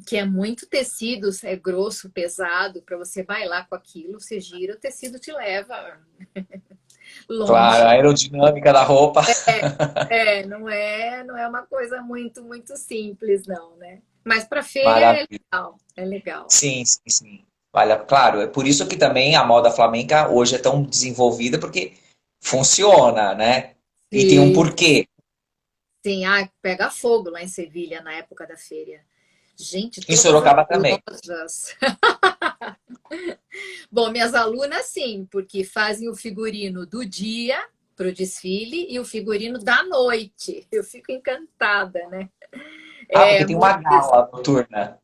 que é muito tecido, é grosso, pesado, para você bailar com aquilo, você gira, o tecido te leva Claro, a longe. aerodinâmica da roupa. Não é uma coisa muito simples, não, né? Mas para feira é Maravilha. legal, é legal. Sim, sim, sim. Olha, claro, é por isso que também a moda flamenca hoje é tão desenvolvida, porque funciona, né? E tem um Sim, porquê. sim. Ah, pega fogo lá em Sevilha na época da feira. Gente, Em todas as Sorocaba também. lojas. Bom, minhas alunas sim, porque fazem o figurino do dia para o desfile e o figurino da noite. Eu fico encantada, né? Ah, porque É, tem uma gala noturna.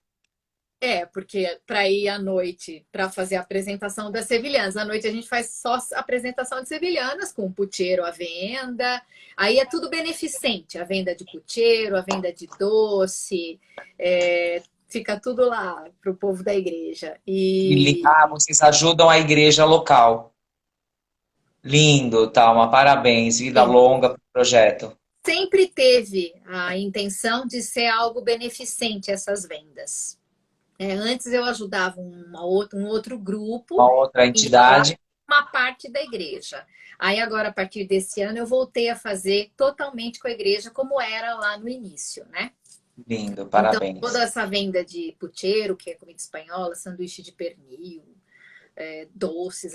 porque para ir à noite para fazer a apresentação das sevilhanas, à noite a gente faz só a apresentação de sevilhanas com o pucheiro à venda. Aí é tudo beneficente, a venda de pucheiro, a venda de doce, fica tudo lá para o povo da igreja. Ah, vocês ajudam a igreja local. Lindo, Thalma, parabéns. Vida Sim, longa pro projeto. sempre teve a intenção de ser algo beneficente essas vendas. Antes eu ajudava um outro grupo Uma outra e ia lá entidade. uma parte da igreja. Aí agora, a partir desse ano, eu voltei a fazer totalmente com a igreja, como era lá no início, né? Lindo, Então, parabéns. toda essa venda de pucheiro, que é comida espanhola, sanduíche de pernil, doces,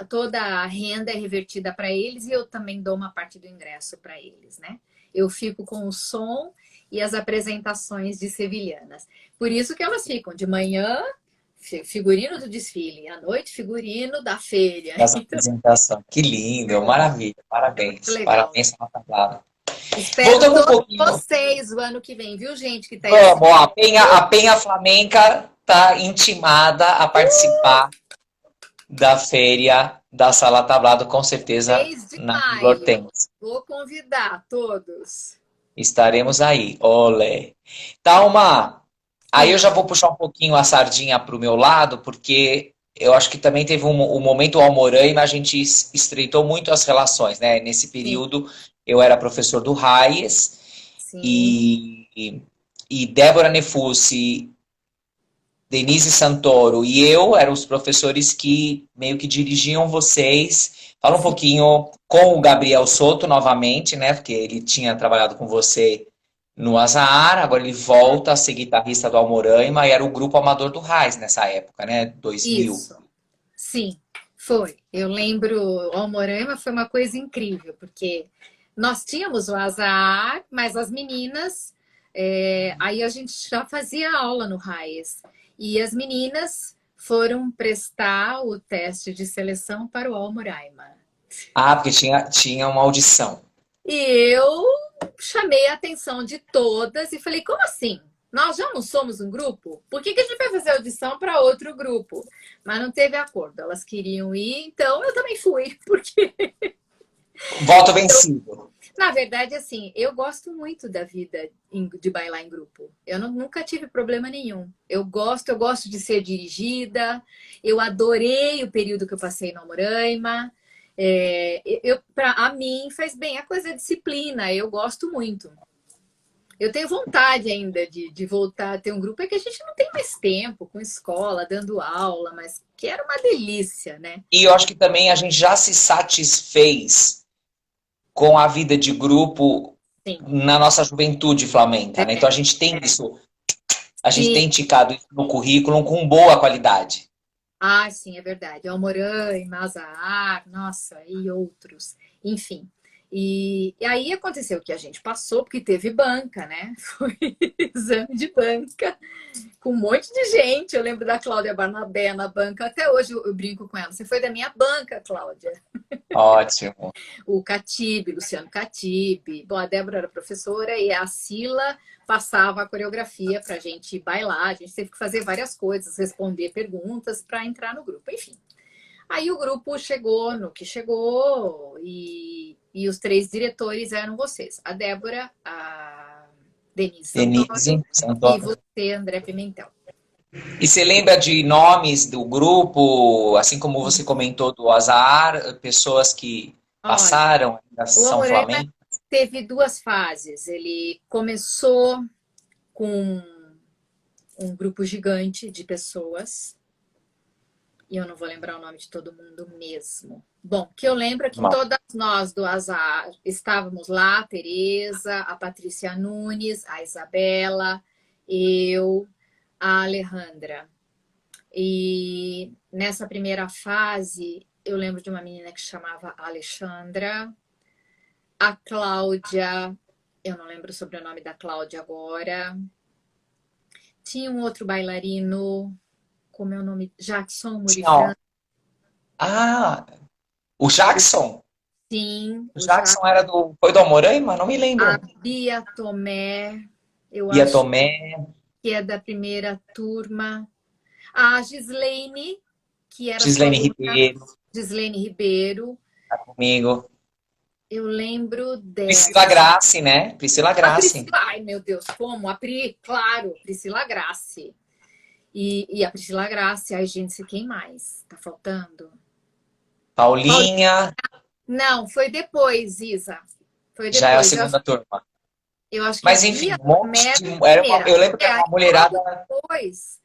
toda a renda é revertida para eles e eu também dou uma parte do ingresso para eles, né? Eu fico com o som e as apresentações de sevilhanas. Por isso que elas ficam de manhã, figurino do desfile, à noite, figurino da feira. Essa Então, apresentação. Que lindo, maravilha. é muito Parabéns. legal. Parabéns pela palavra. Espero Voltando um todos pouquinho. vocês o ano que vem, viu, gente, que está Vamos, esse ó, a Penha Flamenca está intimada a participar da feira da Sala Tablado, com certeza, mês de na Vila maio. Hortência. Vou convidar todos. Estaremos aí. Olé. Thalma, aí eu Sim, já vou puxar um pouquinho a sardinha para o meu lado, porque eu acho que também teve o momento Almoraima, a gente estreitou muito as relações, né? Nesse Sim, período, eu era professor do Hayes sim, e Débora Nefussi, Denise Santoro e eu eram os professores que meio que dirigiam vocês. Fala um sim. pouquinho com o Gabriel Soto novamente, né? Porque ele tinha trabalhado com você no Azahar, agora ele volta a ser guitarrista do Almoraima e era o grupo amador do Raiz nessa época, né? 2000. Isso. Sim, foi. Eu lembro, o Almoraima foi uma coisa incrível, porque nós tínhamos o azar, mas as meninas, aí a gente já fazia aula no RAIS. E as meninas foram prestar o teste de seleção para o Almoraima. Ah, porque tinha uma audição. E eu chamei a atenção de todas e falei: como assim? Nós já não somos um grupo? Por que a gente vai fazer audição para outro grupo? Mas não teve acordo. Elas queriam ir, então eu também fui, porque, Voto vencido. na verdade, assim, eu gosto muito da vida de bailar em grupo. Eu nunca tive problema nenhum. Eu gosto de ser dirigida. Eu adorei o período que eu passei no Moraima. A mim faz bem a coisa da disciplina. Eu gosto muito. Eu tenho vontade ainda de voltar a ter um grupo, é que a gente não tem mais tempo com escola, dando aula, mas que era uma delícia, né? E eu acho que também a gente já se satisfez com a vida de grupo Sim. na nossa juventude flamenca, né? Então É, a gente tem é. isso, a gente Sim. tem ticado isso no currículo com boa qualidade. Ah, sim, é verdade. Almoran, Mazar, nossa, e outros. Enfim. E aí aconteceu que a gente passou, porque teve banca, né? Foi exame de banca. Com um monte de gente. Eu lembro da Cláudia Barnabé na banca. Até hoje eu brinco com ela. Você foi da minha banca, Cláudia. Ótimo. O Catibe, Luciano Catibe. Bom, a Débora era professora e a Sila passava a coreografia para a gente bailar. A gente teve que fazer várias coisas, responder perguntas para entrar no grupo. Enfim. Aí o grupo chegou no que chegou e os três diretores eram vocês. A Débora, a Denise Denise, Santoro e Santoro. você, André Pimentel. E você lembra de nomes do grupo, assim como você comentou do Azar, pessoas que Olha, passaram da o São Amoreira Flamengo? teve duas fases. Ele começou com um grupo gigante de pessoas, e eu não vou lembrar o nome de todo mundo mesmo. Bom, que eu lembro é que todas nós do Azar estávamos lá, a Tereza, a Patrícia Nunes, a Isabela, eu, a Alejandra. E nessa primeira fase, eu lembro de uma menina que chamava Alexandra, a Cláudia, eu não lembro o sobrenome da Cláudia agora. Tinha um outro bailarino, como é o nome? Jackson Tinha, ó. Murifran. Ah, o Jackson? Sim, O o Jackson. Jackson foi do Amoraima? Não me A lembro. Bia Tomé, eu Bia acho Tomé, que é da primeira turma. A Gislaine, que era sua Gislene aluna, Ribeiro, Gislaine Ribeiro. tá comigo. Eu lembro Priscila dessa. Grassi, né? Priscila A Grassi. Priscila, ai meu Deus, como? A Pri, claro, Priscila Grassi. E a Priscila Grassi, ai gente, quem mais? Tá faltando? Paulo, Paulinha, não, foi depois, Isa. Foi já é a depois. segunda turma. Eu acho que a Mas enfim, Bia um monte Tomé de. primeira. Eu lembro que era Aí uma mulherada. logo depois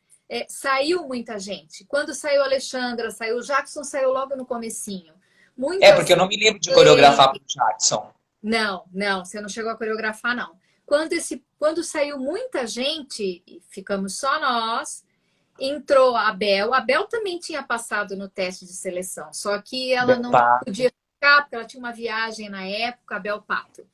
saiu muita gente. Quando saiu a Alexandra, saiu o Jackson, saiu logo no comecinho. É, porque eu Muitas não me lembro de Lane. coreografar pro Jackson. Não, não, você não chegou a coreografar, não. Quando saiu muita gente, e ficamos só nós, entrou a Bel. A Bel também tinha passado no teste de seleção, só que ela não Belpá. podia ficar, porque ela tinha uma viagem na época, a Bel Pato.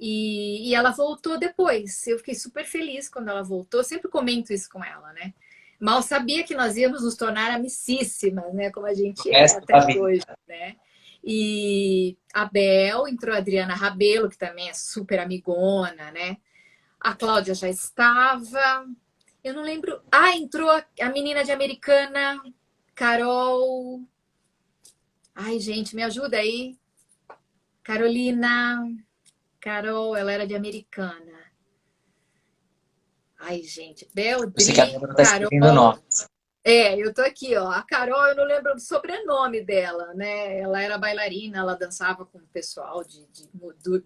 E ela voltou depois. Eu fiquei super feliz quando ela voltou. Eu sempre comento isso com ela, né? Mal sabia que nós íamos nos tornar amicíssimas, né? Como a O gente é resto até da vida. hoje, né? E a Bel, entrou a Adriana Rabelo, que também é super amigona, né? A Cláudia já estava. Eu não lembro. Ah, entrou a menina de Americana, Carol. Ai, gente, me ajuda aí. Carolina. Carol, ela era de Americana. Ai, gente, Eu sei que a Beldri, Débora tá escrevendo Carol, nomes. Eu tô aqui, ó. A Carol, eu não lembro do sobrenome dela, né? Ela era bailarina, ela dançava com o pessoal de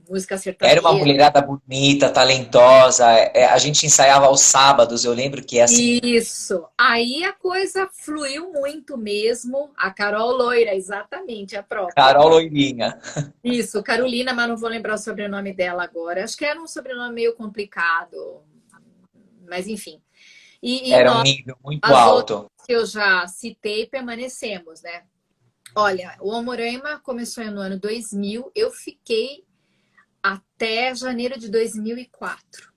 música Era uma sertaneja. mulherada bonita, talentosa. A gente ensaiava aos sábados. Eu lembro que assim, Isso. Aí a coisa fluiu muito mesmo. A Carol Loira, exatamente, a própria. Carol Loirinha. Isso, Carolina, mas não vou lembrar o sobrenome dela agora. Acho que era um sobrenome meio complicado, mas enfim. E Era um nós, nível muito as outras alto. que eu já citei, permanecemos, né? Olha, o Omorama começou no ano 2000, eu fiquei até janeiro de 2004.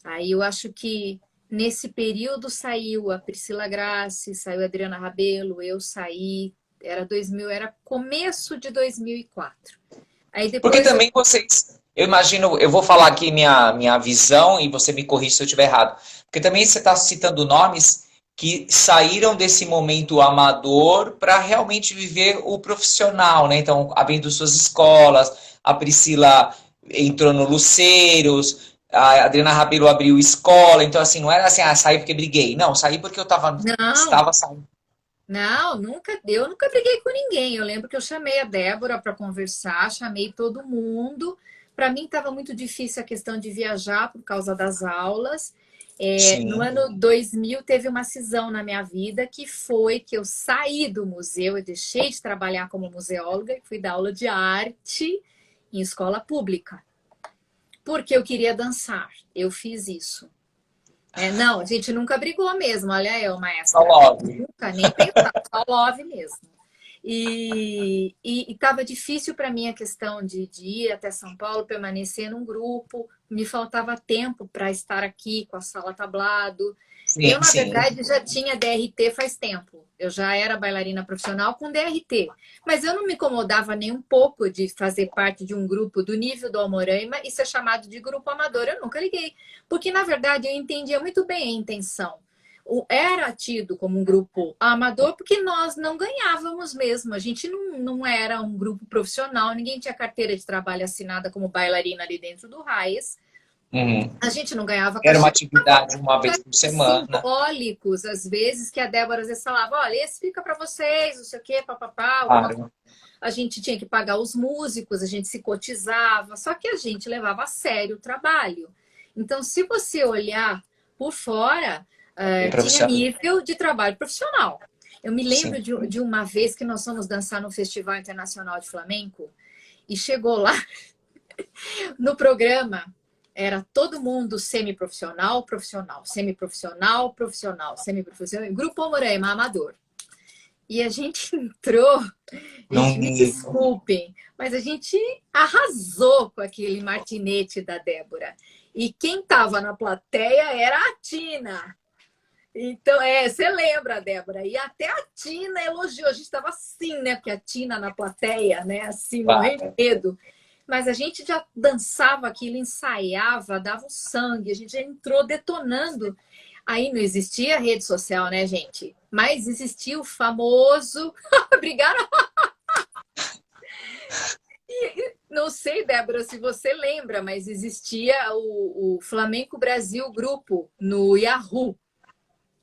Aí eu acho que nesse período saiu a Priscila Grassi, saiu a Adriana Rabelo, eu saí, era 2000, era começo de 2004. Aí Porque depois também vocês, eu imagino, eu vou falar aqui minha visão e você me corrige se eu estiver errado. Porque também você está citando nomes que saíram desse momento amador para realmente viver o profissional, né? Então, abrindo suas escolas, a Priscila entrou no Luceiros, a Adriana Rabelo abriu escola, então assim, não era assim, saí porque briguei. Não, saí porque não, estava saindo. não, eu nunca briguei com ninguém. Eu lembro que eu chamei a Débora para conversar, chamei todo mundo. Para mim estava muito difícil a questão de viajar por causa das aulas. No Sim, ano 2000 teve uma cisão na minha vida que foi que eu saí do museu, eu deixei de trabalhar como museóloga e fui dar aula de arte em escola pública, porque eu queria dançar. Eu fiz isso. Não, a gente nunca brigou mesmo. Olha eu, só maestra. love. Nunca, nem pensar. Só love mesmo. E estava difícil para mim a questão de ir até São Paulo, permanecer num grupo. Me faltava tempo para estar aqui com a sala tablado. Eu, Sim, na sim. verdade, já tinha DRT faz tempo. Eu já era bailarina profissional com DRT. Mas eu não me incomodava nem um pouco de fazer parte de um grupo do nível do Almoraima e ser chamado de grupo amador. Eu nunca liguei. Porque, na verdade, eu entendia muito bem a intenção. Era tido como um grupo amador porque nós não ganhávamos mesmo. A gente não era um grupo profissional, ninguém tinha carteira de trabalho assinada como bailarina ali dentro do RAIS. Uhum. A gente não ganhava Era uma cachê atividade uma vez por semana. simbólicos, às vezes, que a Débora às vezes falava, olha, esse fica para vocês, não sei o quê, papapá, alguma coisa. Claro. A gente tinha que pagar os músicos, a gente se cotizava, só que a gente levava a sério o trabalho. Então, se você olhar por fora, Bem tinha profissional. nível de trabalho profissional. Eu me lembro Sim. de uma vez que nós fomos dançar no Festival Internacional de Flamenco e chegou lá no programa, era todo mundo semiprofissional, profissional, semiprofissional, profissional, semiprofissional, grupo Moraima, amador. E a gente entrou, Num gente, me nível. desculpem, mas a gente arrasou com aquele martinete da Débora. E quem estava na plateia era a Tina. Então, você lembra, Débora? E até a Tina elogiou. A gente estava assim, né? Porque a Tina na plateia, né? Assim, morrendo de Claro. medo. Mas a gente já dançava aquilo, ensaiava, dava o sangue, a gente já entrou detonando. Aí não existia rede social, né, gente? Mas existia o famoso. Brigaram. Não sei, Débora, se você lembra, mas existia o Flamenco Brasil Grupo no Yahoo.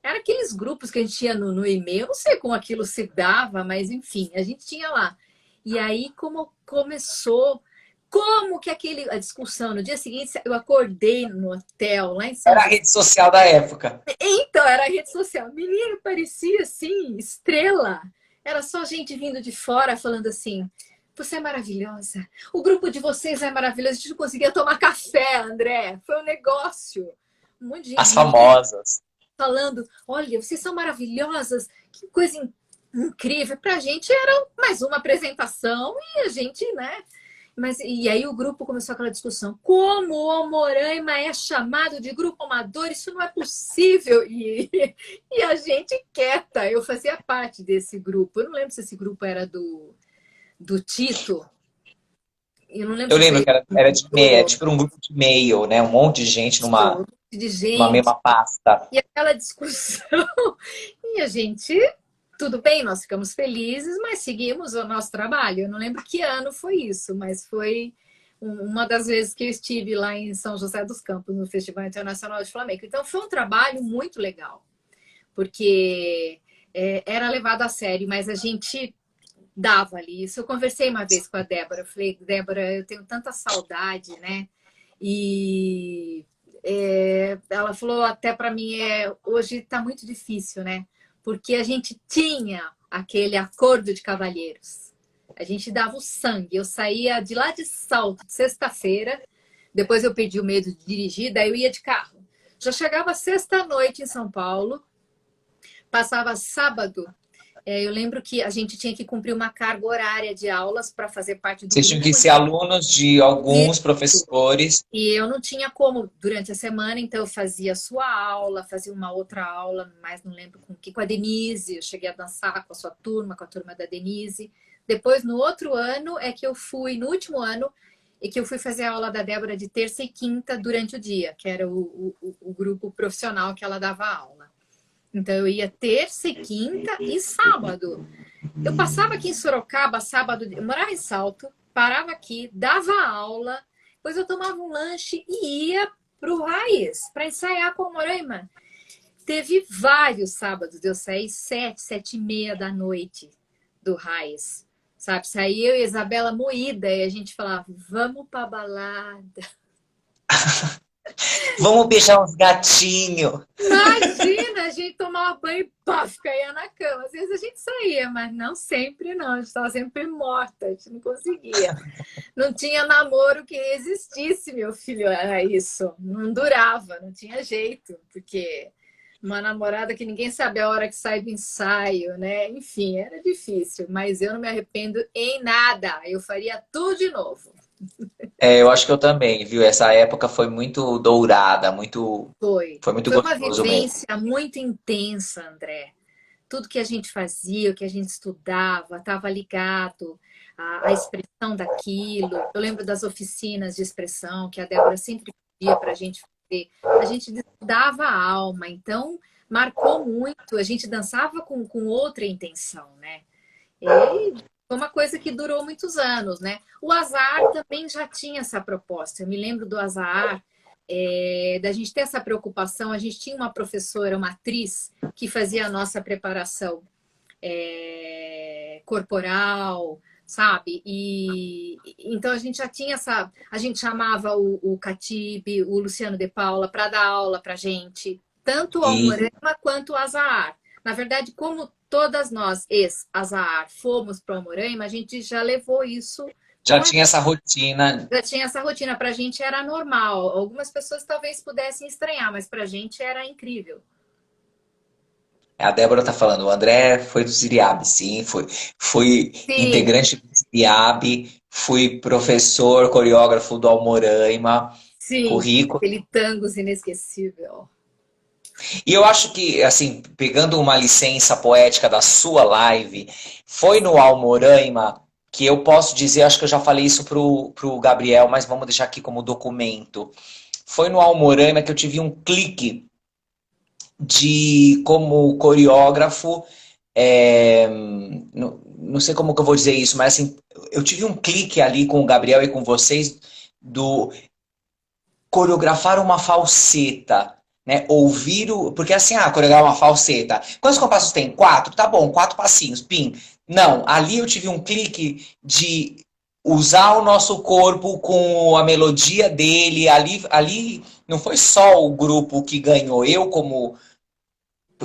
Era aqueles grupos que a gente tinha no e-mail. Eu não sei como aquilo se dava, mas enfim, a gente tinha lá. E aí, como começou. Como que a discussão, no dia seguinte, eu acordei no hotel lá em São Era a José. rede social da época. Então, era a rede social. Menino, parecia assim, estrela. Era só gente vindo de fora falando assim: você é maravilhosa. O grupo de vocês é maravilhoso. A gente não conseguia tomar café, André. Foi um negócio. Um monte de gente, As meninas famosas. falando: olha, vocês são maravilhosas. Que coisa incrível. Pra gente era mais uma apresentação e a gente, né? Mas, e aí o grupo começou aquela discussão. Como o Moraima é chamado de grupo amador? Isso não é possível. E a gente quieta. Eu fazia parte desse grupo. Eu não lembro se esse grupo era do Tito. Eu não lembro Eu se lembro foi que era de e-mail, é do, tipo um grupo de e-mail, né? Um monte de gente de numa gente. mesma pasta. E aquela discussão. E a gente, tudo bem, nós ficamos felizes, mas seguimos o nosso trabalho. Eu não lembro que ano foi isso, mas foi uma das vezes que eu estive lá em São José dos Campos, no Festival Internacional de Flamenco. Então, foi um trabalho muito legal. porque era levado a sério, mas a gente dava ali. Isso eu conversei uma vez com a Débora. Eu falei, Débora, eu tenho tanta saudade, né? E ela falou até para mim, hoje está muito difícil, né? Porque a gente tinha aquele acordo de cavalheiros. A gente dava o sangue. Eu saía de lá de Salto, de sexta-feira. Depois eu perdi o medo de dirigir, daí eu ia de carro. Já chegava sexta-noite em São Paulo, passava sábado. Eu lembro que a gente tinha que cumprir uma carga horária de aulas para fazer parte do Vocês tinham que grupo. ser alunos de alguns Isso. professores. E eu não tinha como durante a semana, então eu fazia a sua aula, fazia uma outra aula, mas não lembro com que, com a Denise. Eu cheguei a dançar com a sua turma, com a turma da Denise. Depois, no outro ano, no último ano, é que eu fui fazer a aula da Débora de terça e quinta durante o dia, que era o grupo profissional que ela dava aula. Então eu ia terça e quinta e sábado. Eu passava aqui em Sorocaba, sábado, eu morava em Salto, parava aqui, dava aula, depois eu tomava um lanche e ia para o Raiz, para ensaiar com o Moraima. Teve vários sábados, eu saí 7h30 da noite do Raiz, sabe? Saí eu e a Isabela moída e a gente falava, vamos pra balada. Vamos beijar uns gatinhos. Imagina, a gente tomava banho e paf, caía na cama. Às vezes a gente saía, mas não sempre não. A gente estava sempre morta, a gente não conseguia. Não tinha namoro que resistisse, meu filho, era isso. Não durava, não tinha jeito, porque uma namorada que ninguém sabe a hora que sai do ensaio, né? Enfim, era difícil, mas eu não me arrependo em nada. Eu faria tudo de novo. Eu acho que eu também, viu? Essa época foi muito dourada, Foi. foi muito Foi uma gostoso mesmo. vivência muito intensa, André. Tudo que a gente fazia, o que a gente estudava, estava ligado à expressão daquilo. Eu lembro das oficinas de expressão que a Débora sempre pedia para a gente fazer. A gente estudava a alma, então marcou muito. A gente dançava com outra intenção, né? E foi uma coisa que durou muitos anos, né? O Azar também já tinha essa proposta. Eu me lembro do Azar, da gente ter essa preocupação. A gente tinha uma professora, uma atriz, que fazia a nossa preparação corporal, sabe? E então a gente já tinha essa. A gente chamava o Catibe, o Luciano de Paula, para dar aula para gente, tanto o E Almorama quanto o Azar. Na verdade, como todas nós, ex-Azar, fomos para o Almoraima, a gente já levou isso já com a tinha essa rotina. já tinha essa rotina. Para a gente era normal. Algumas pessoas talvez pudessem estranhar, mas para a gente era incrível. A Débora tá falando, o André foi do Ziriabe, sim, fui Sim, integrante do Ziriabe, fui professor, coreógrafo do Almoraima, sim, currículo. aquele tangos inesquecível. E eu acho que, assim, pegando uma licença poética da sua live, foi no Almoraima que eu posso dizer, acho que eu já falei isso pro Gabriel, mas vamos deixar aqui como documento. Foi no Almoraima que eu tive um clique de como coreógrafo, não sei como que eu vou dizer isso, mas assim, eu tive um clique ali com o Gabriel e com vocês do coreografar uma falseta, né? Ouvir o. Porque assim, coreografar uma falseta. Quantos compassos tem? Quatro? Tá bom, quatro passinhos, pim. Não, ali eu tive um clique de usar o nosso corpo com a melodia dele. Ali não foi só o grupo que ganhou, eu como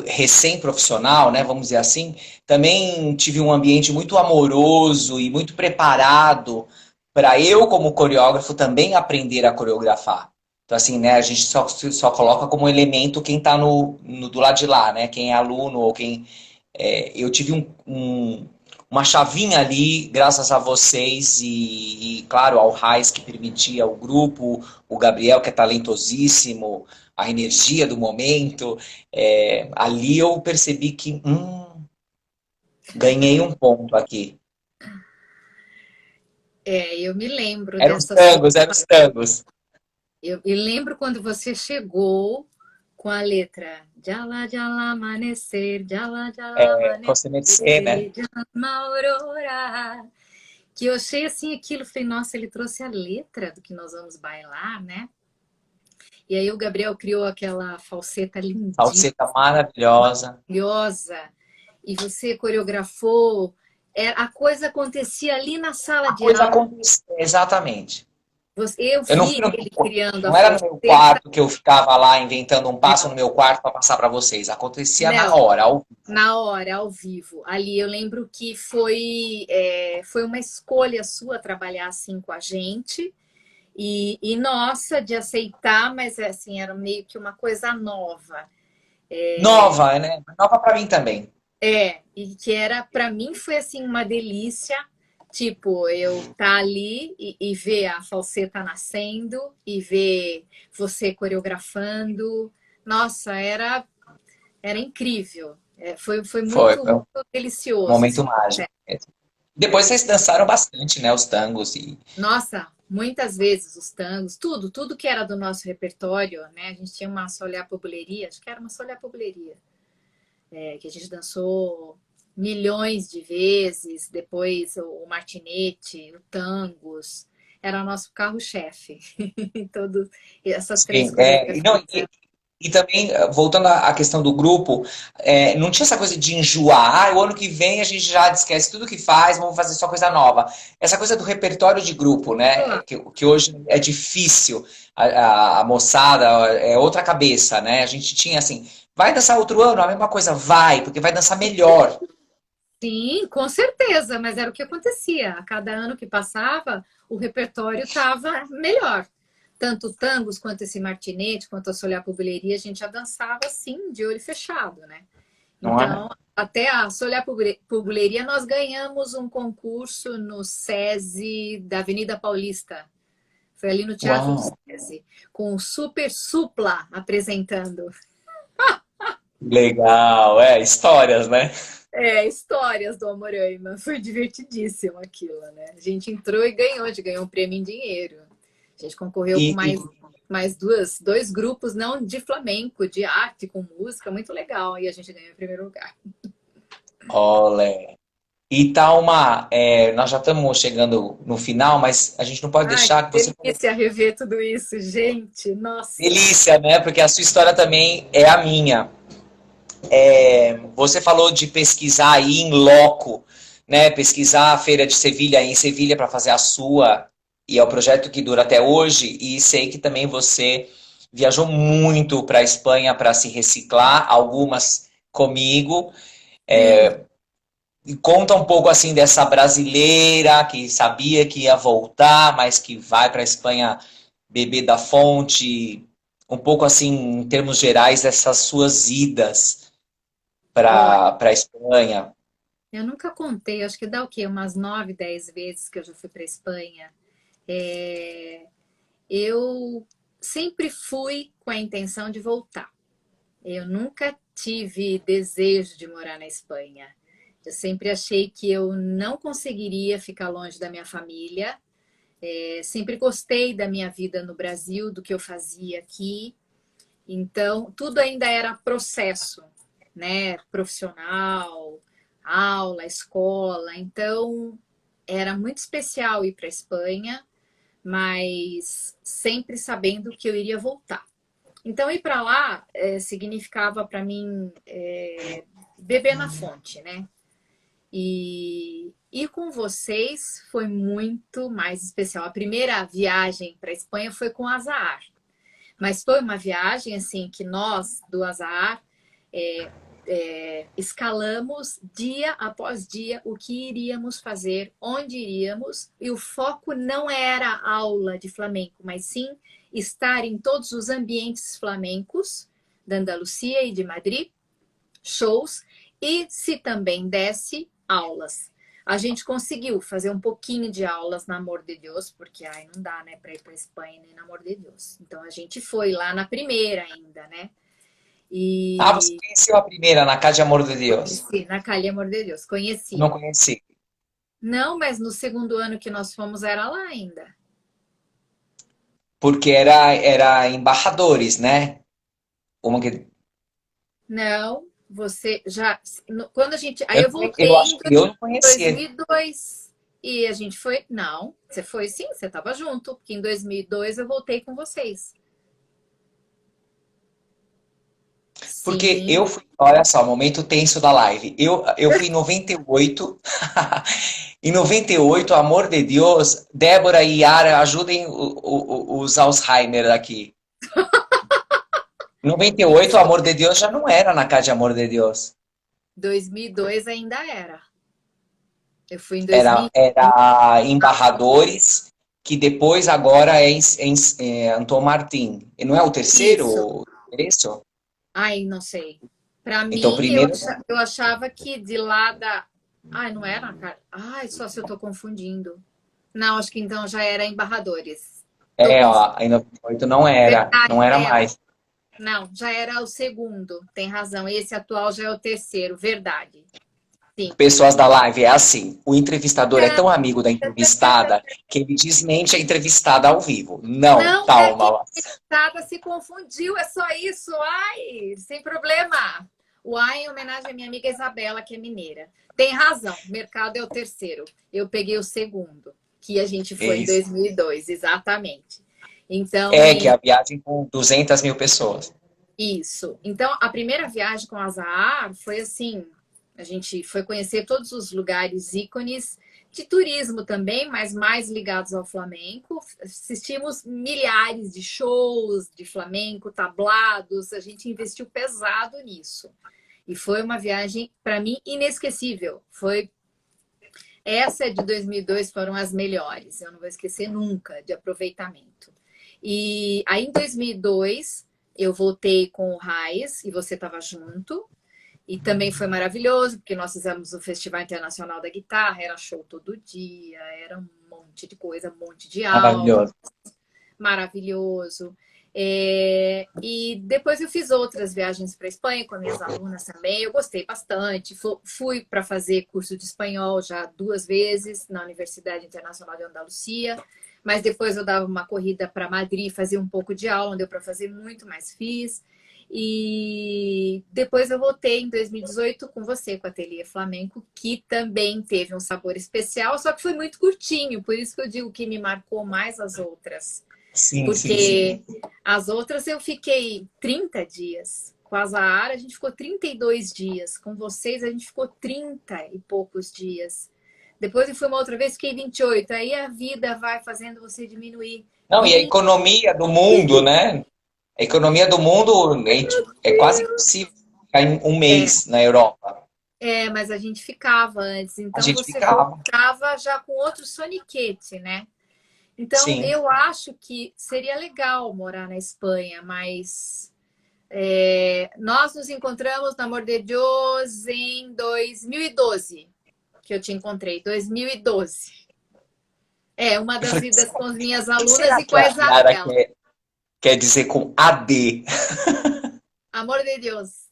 recém-profissional, né, vamos dizer assim, também tive um ambiente muito amoroso e muito preparado para eu, como coreógrafo, também aprender a coreografar. Então, assim, né, a gente só coloca como elemento quem está do lado de lá, né, quem é aluno ou quem... eu tive uma chavinha ali, graças a vocês claro, ao Raiz, que permitia o grupo, o Gabriel, que é talentosíssimo, a energia do momento. Ali eu percebi que ganhei um ponto aqui. Eu me lembro Eram os dessa tangos, eram os tangos. Eu me lembro quando você chegou com a letra Jala Jala amanhecer, Jala Jala Você me disse, né? amanhecer, Jala aurora. Que eu achei assim aquilo, falei, nossa, ele trouxe a letra do que nós vamos bailar, né? E aí o Gabriel criou aquela falseta lindíssima, Falseta maravilhosa. maravilhosa. E você coreografou. A coisa acontecia ali na sala A de coisa aula. aconteceu, exatamente. Eu Eu não vi fui ele criando a não era no meu falseta. quarto que eu ficava lá inventando um passo Não, no meu quarto para passar para vocês. Acontecia na não. hora. Na hora, ao vivo. Ali eu lembro que foi uma escolha sua trabalhar assim com a gente. E nossa, de aceitar, mas assim, era meio que uma coisa nova. Nova, né? Nova para mim também. E que era, para mim, foi assim uma delícia. Tipo, eu tá ali e ver a falseta nascendo e ver você coreografando. Nossa, era incrível. Foi Foi um muito delicioso, momento assim. mágico. Depois vocês dançaram bastante, né? Os tangos e Nossa, muitas vezes os tangos, tudo que era do nosso repertório, né? A gente tinha uma Solé Pobuleria, acho que era uma Solé Pobuleria, que a gente dançou milhões de vezes, depois o martinete, o tangos, era o nosso carro-chefe. Todas essas três sim, e, não, coreografias. e também, voltando à questão do grupo, não tinha essa coisa de enjoar, o ano que vem a gente já esquece tudo que faz, vamos fazer só coisa nova. Essa coisa do repertório de grupo, né? Que hoje é difícil, a moçada é outra cabeça, né? A gente tinha assim, vai dançar outro ano, a mesma coisa, vai, porque vai dançar melhor. Sim, com certeza, mas era o que acontecia. A cada ano que passava, o repertório estava melhor. Tanto tangos, quanto esse martinete, quanto a Solé Pobuleria, a gente já dançava assim, de olho fechado, né? Não é? Então, até a Solé Pobuleria, nós ganhamos um concurso no SESI da Avenida Paulista. Foi ali no Teatro do Uau, SESI, com o Super Supla apresentando. legal, histórias, né? Histórias do Amoreima. Foi divertidíssimo aquilo, né? A gente entrou e ganhou, a gente ganhou um prêmio em dinheiro. A gente concorreu com E, mais dois grupos, não de flamenco, de arte, com música, muito legal. E a gente ganhou o primeiro lugar. olé. E tá nós já estamos chegando no final, mas a gente não pode Ai, deixar que que você delícia rever tudo isso, gente. Nossa. delícia, né? Porque a sua história também é a minha. Você falou de pesquisar aí em loco, né? Pesquisar a Feira de Sevilha em Sevilha para fazer a sua, e é o projeto que dura até hoje. E sei que também você viajou muito para a Espanha para se reciclar, algumas comigo. Sim. E conta um pouco assim dessa brasileira que sabia que ia voltar, mas que vai para a Espanha beber da fonte. Um pouco assim, em termos gerais, dessas suas idas Olha, para a Espanha. eu nunca contei, acho que dá o quê? Umas 9, 10 vezes que eu já fui para Espanha. É, eu sempre fui com a intenção de voltar. Eu nunca tive desejo de morar na Espanha. Eu sempre achei que eu não conseguiria ficar longe da minha família. Sempre gostei da minha vida no Brasil, do que eu fazia aqui. Então, tudo ainda era processo, né? Profissional, aula, escola. Então, era muito especial ir para a Espanha, mas sempre sabendo que eu iria voltar. Então, ir para lá significava para mim beber na fonte, né? E ir com vocês foi muito mais especial. A primeira viagem para a Espanha foi com a Azahar, mas foi uma viagem assim que nós do Azahar escalamos dia após dia o que iríamos fazer, onde iríamos, e o foco não era aula de flamenco, mas sim estar em todos os ambientes flamencos da Andalucia e de Madrid, shows, e se também desse, aulas. A gente conseguiu fazer um pouquinho de aulas na Amor de Deus, porque ai, não dá, né, para ir para Espanha nem na Amor de Deus. Então a gente foi lá na primeira ainda, né? Ah, você E conheceu a primeira na Casa de Amor de Deus? conheci, na Calha Amor de Deus, Não conheci. conheci. Não, mas no segundo ano que nós fomos era lá ainda. Porque era embaixadores, né? Uma que Não, você já. Quando a gente. Aí eu eu voltei acho em que eu não conhecia. 2002 e dois e a gente foi. Não, você foi sim, você estava junto, porque em 2002 eu voltei com vocês. Porque Sim. eu fui, olha só, momento tenso da live. Eu fui em 98. Em 98, amor de Deus, Débora e Yara, ajudem os Alzheimer aqui. Em 98, Isso. amor de Deus já não era na casa de amor de Deus. 2002 ainda era. Eu fui em Era 2000. Embarradores, que depois agora é Anton Martin. E não é o Isso. terceiro endereço? Ai, não sei. Para Então, mim, primeiro eu achava que de lá da. Ai, não era, cara. Ai, só se eu tô confundindo. Não, acho que então já era Embarradores. Tô confundindo. ó, em 98 não Verdade, era é. mais. Não, já era o segundo. Tem razão. Esse atual já é o terceiro. Verdade. Sim. Pessoas da live, é assim, o entrevistador é Não, tão amigo da entrevistada que ele desmente a entrevistada ao vivo. Não, não é que a calma. entrevistada se confundiu, é só isso. Ai, sem problema. O ai em homenagem à minha amiga Isabela, que é mineira. Tem razão, mercado é o terceiro. Eu peguei o segundo, que a gente É foi em isso. 2002, exatamente. Então, É, que é a viagem com 200 mil pessoas. isso. Então, a primeira viagem com a Zahar foi assim, a gente foi conhecer todos os lugares ícones de turismo também, mas mais ligados ao flamenco. Assistimos milhares de shows de flamenco, tablados, a gente investiu pesado nisso. E foi uma viagem, para mim, inesquecível. Essa de 2002 foram as melhores, eu não vou esquecer nunca de aproveitamento. E aí em 2002 eu voltei com o Raiz e você estava junto. E também foi maravilhoso, porque nós fizemos o Festival Internacional da Guitarra, era show todo dia, era um monte de coisa, um monte de aula, Maravilhoso. maravilhoso. E depois eu fiz outras viagens para a Espanha com minhas alunas também, eu gostei bastante. Fui para fazer curso de espanhol já 2 vezes na Universidade Internacional de Andalucia, mas depois eu dava uma corrida para Madrid, fazia um pouco de aula, não deu para fazer muito, mas fiz. E depois eu voltei em 2018 com você, com o Ateliê Flamenco, que também teve um sabor especial, só que foi muito curtinho, por isso que eu digo que me marcou mais as outras. Sim, sim, sim. Porque as outras eu fiquei 30 dias. Com a Zahara a gente ficou 32 dias. Com vocês a gente ficou 30 e poucos dias. Depois eu fui uma outra vez, fiquei 28. Aí a vida vai fazendo você diminuir. Não, e a 20. economia do mundo, né? A economia do mundo é quase impossível ficar em um mês na Europa. Mas a gente ficava antes. A Então gente você ficava. voltava já com outro soniquete, né? Então Sim. eu acho que seria legal morar na Espanha, mas nós nos encontramos, no amor de Deus, em 2012, que eu te encontrei, 2012. Uma das idas com as minhas O que alunas será e que com a a Yara Isabela. quer dizer com AD? Amor de Deus.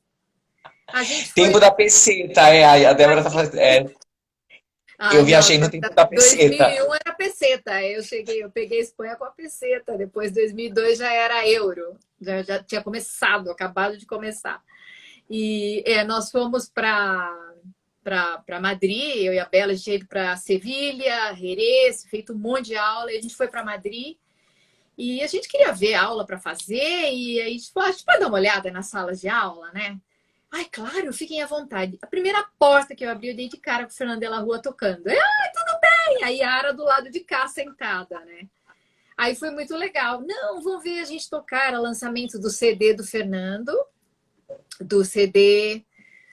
A gente Tempo foi. da peseta, a Débora tá falando. Ah, Eu não, viajei no tempo da peseta. 2001 era peseta. Eu peguei a Espanha com a peseta. Depois, 2002 já era euro. Já tinha começado, acabado de começar. E nós fomos para Madrid, eu e a Bela, a gente ia para Sevilha, Jerez, feito um monte de aula, e a gente foi para Madrid. E a gente queria ver aula para fazer, e aí a gente falou, a gente pode dar uma olhada nas salas de aula, né? Ai, claro, fiquem à vontade. A primeira porta que eu abri, eu dei de cara com o Fernando de la Rua tocando. Ai, tudo bem! A Yara do lado de cá, sentada, né? Aí foi muito legal. Não, vão ver a gente tocar. Era lançamento do CD do Fernando, do CD.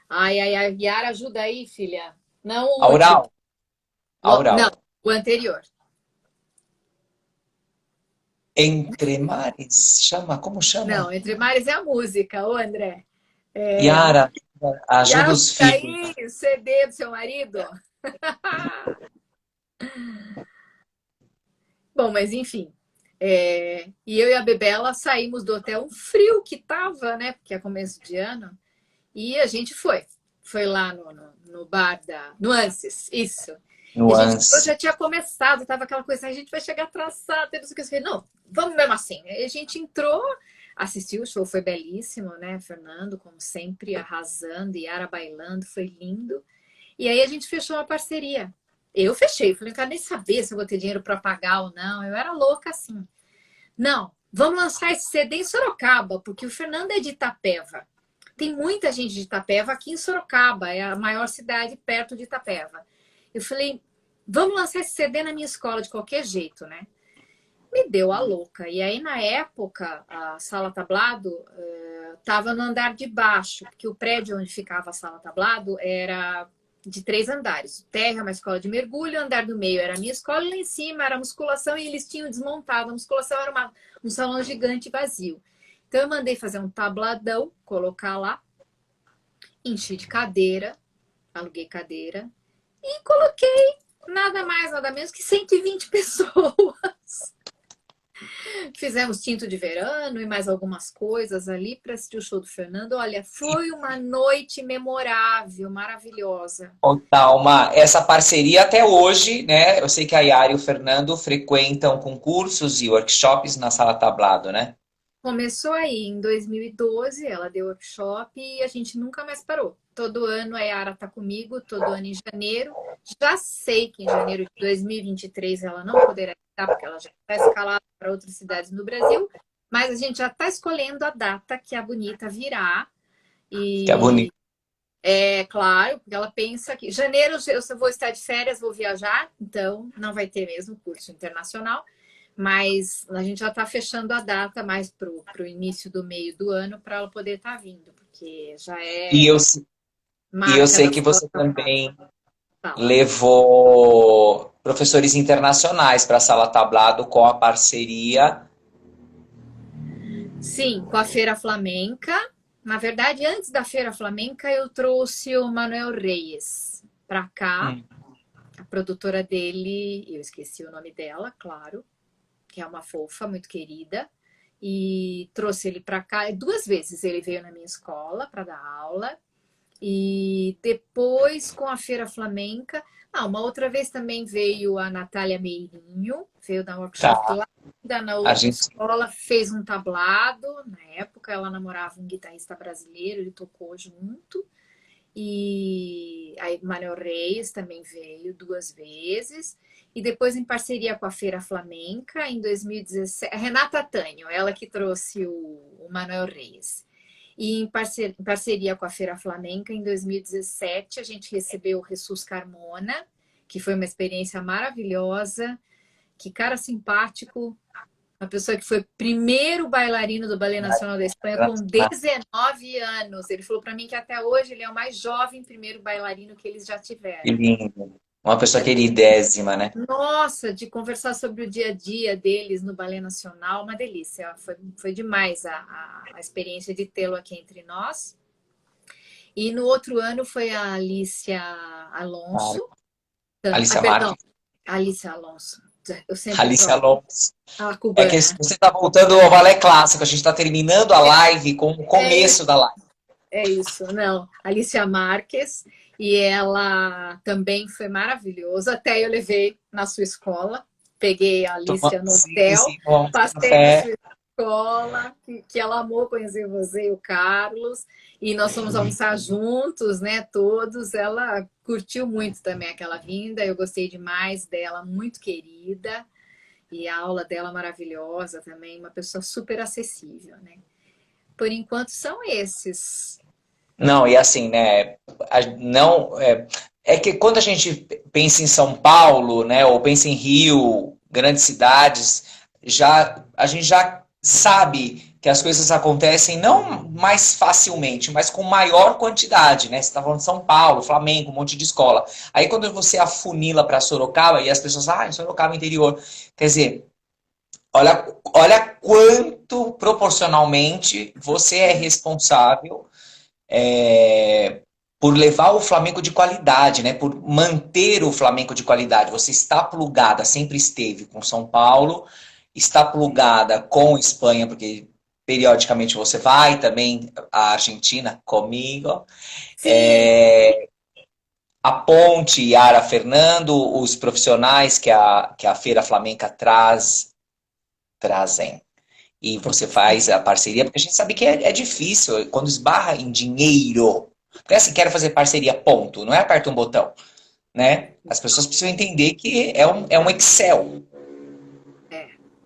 Ai, ai, ai, Yara, ajuda aí, filha. Não o último. Aural. Aural. Não, o anterior. Entre Mares. Chama, como Não, chama? Entre Mares é a música, ô André. Yara, ajuda Yara, os tá filhos. aí o CD do seu marido? Bom, mas enfim. E eu e a Bebela saímos do hotel, um frio que tava, né? Porque é começo de ano. E a gente foi. Foi lá no bar da Nuances, isso. E a gente eu Nuance. já tinha começado, tava aquela coisa, a gente vai chegar atrasado, não sei o que. Não, vamos mesmo assim. Aí a gente entrou, assistiu, o show foi belíssimo, né? Fernando, como sempre, arrasando, Yara bailando, foi lindo. E aí a gente fechou uma parceria. Eu fechei, falei, não quero nem saber se eu vou ter dinheiro para pagar ou não. Eu era louca assim. Não, vamos lançar esse CD em Sorocaba, porque o Fernando é de Itapeva. tem muita gente de Itapeva aqui em Sorocaba, é a maior cidade perto de Itapeva. Eu falei, vamos lançar esse CD na minha escola de qualquer jeito, né? Me deu a louca. E aí, na época, a Sala Tablado estava no andar de baixo, porque o prédio onde ficava a Sala Tablado era de 3 andares. O térreo é uma escola de mergulho, o andar do meio era a minha escola, e lá em cima era a musculação, e eles tinham desmontado. A musculação era um salão gigante vazio. Então, eu mandei fazer um tabladão, colocar lá, enchi de cadeira, aluguei cadeira, e coloquei nada mais, nada menos que 120 pessoas. Fizemos tinto de verano e mais algumas coisas ali para assistir o show do Fernando. Olha, foi uma noite memorável, maravilhosa. Ô, Thalma, essa parceria até hoje, né? Eu sei que a Yara e o Fernando frequentam concursos e workshops na Sala Tablado, né? Começou aí em 2012, ela deu workshop e a gente nunca mais parou. Todo ano a Yara está comigo, todo ano em janeiro. Já sei que em janeiro de 2023 ela não poderá estar, porque ela já está escalada para outras cidades no Brasil, mas a gente já está escolhendo a data que a Bonita virá. Que é E bonito. é claro, porque ela pensa que janeiro eu vou estar de férias, vou viajar, então não vai ter mesmo curso internacional. Mas a gente já está fechando a data mais para o início do meio do ano para ela poder estar vindo, porque já E é eu, e eu marca sei da que sala você Tablado. também Fala. levou professores internacionais para a Sala Tablado com a parceria. Sim, com a Feira Flamenca. Na verdade, antes da Feira Flamenca, eu trouxe o Manuel Reyes para cá. Hum. A produtora dele, eu esqueci o nome dela, claro, que é uma fofa, muito querida. E trouxe ele para cá. 2 vezes ele veio na minha escola para dar aula. E depois, com a Feira Flamenca, uma outra vez também veio a Natália Meirinho, veio dar um workshop Tá. lá na A outra gente, escola, fez um tablado. Na época, ela namorava um guitarrista brasileiro, ele tocou junto. E aí, Manuel Reis também veio 2 vezes. E depois, em parceria com a Feira Flamenca, em 2017, a Renata Tânio, ela que trouxe o Manuel Reis. E em parceria com a Feira Flamenca, em 2017, a gente recebeu o Jesus Carmona, que foi uma experiência maravilhosa. Que cara simpático, uma pessoa que foi primeiro bailarino do Ballet Nacional da Espanha com 19 anos. Ele falou para mim que até hoje ele é o mais jovem primeiro bailarino que eles já que tiveram. lindo. Uma pessoa queridésima, né? Nossa, de conversar sobre o dia a dia deles no Ballet Nacional, uma delícia. Foi demais a experiência de tê-lo aqui entre nós. E no outro ano foi a Alicia Alonso. Alicia Perdão, Marques. Alicia Alonso. Eu sempre Alicia troco. Alonso. A É que cubana. você está voltando ao balé clássico, a gente está terminando a live com o É, começo da live. é isso, não. Alicia Marques. E ela também foi maravilhosa. Até eu levei na sua escola. Peguei a Alicia no Sim, hotel. sim, tomamos Passei na café. sua escola. Que ela amou conhecer você e o Carlos. E nós fomos almoçar juntos, né? Todos. Ela curtiu muito também aquela vinda. Eu gostei demais dela. Muito querida. E a aula dela maravilhosa também. Uma pessoa super acessível, né? Por enquanto são esses. Não, e assim, né? Não, é que quando a gente pensa em São Paulo, né, ou pensa em Rio, grandes cidades, a gente já sabe que as coisas acontecem não mais facilmente, mas com maior quantidade, né? Você está falando de São Paulo, Flamengo, um monte de escola. Aí quando você afunila para Sorocaba e as pessoas, em Sorocaba interior, quer dizer, olha quanto proporcionalmente você é responsável por levar o Flamengo de qualidade, né? Por manter o Flamengo de qualidade. Você está plugada, sempre esteve com São Paulo, está plugada com Espanha, porque periodicamente você vai também à Argentina comigo. Sim, A Ponte, Yara, Fernando, os profissionais que a Feira Flamenca trazem. E você faz a parceria, porque a gente sabe que é difícil, quando esbarra em dinheiro. Porque assim, quero fazer parceria, ponto. Não é aperta um botão, né? As pessoas precisam entender que é um Excel.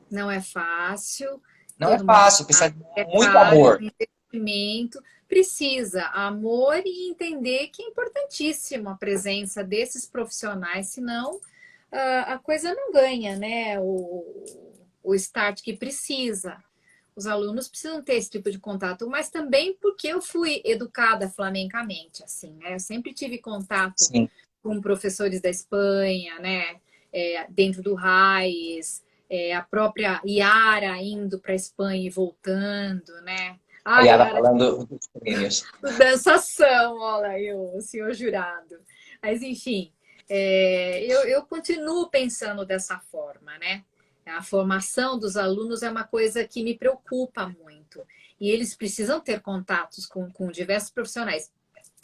não é fácil, Não é todo mundo fácil, precisa sabe, de é muito caro, é amor. um investimento. precisa, amor e entender que é importantíssimo a presença desses profissionais, senão a coisa não ganha, né? O start que precisa. Os alunos precisam ter esse tipo de contato, mas também porque eu fui educada flamencamente, assim, né? Eu sempre tive contato Sim. com professores da Espanha, né? Dentro do RAIS, a própria Yara indo para a Espanha e voltando, né? A A Yara Yara falando dos prêmios. dançação, olha aí o senhor jurado. Mas, enfim, eu continuo pensando dessa forma, né? A formação dos alunos é uma coisa que me preocupa muito. E eles precisam ter contatos com diversos profissionais.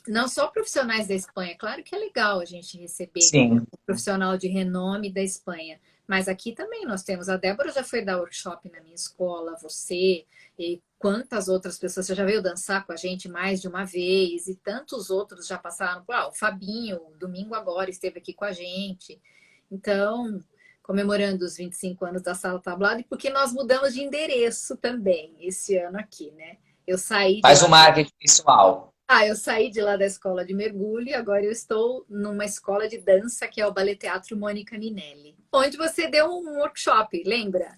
Não só profissionais da Espanha, claro que é legal a gente receber Sim. um profissional de renome da Espanha, mas aqui também nós temos. A Débora já foi dar workshop na minha escola, você e quantas outras pessoas. Você já veio dançar com a gente mais de uma vez e tantos outros já passaram. O Fabinho, domingo agora, esteve aqui com a gente. Então, comemorando os 25 anos da Sala Tablado e porque nós mudamos de endereço também esse ano aqui, né? Eu saí de Faz o lá. marketing pessoal. Eu saí de lá da escola de mergulho e agora eu estou numa escola de dança que é o Ballet Teatro Mônica Minelli, onde você deu um workshop, lembra?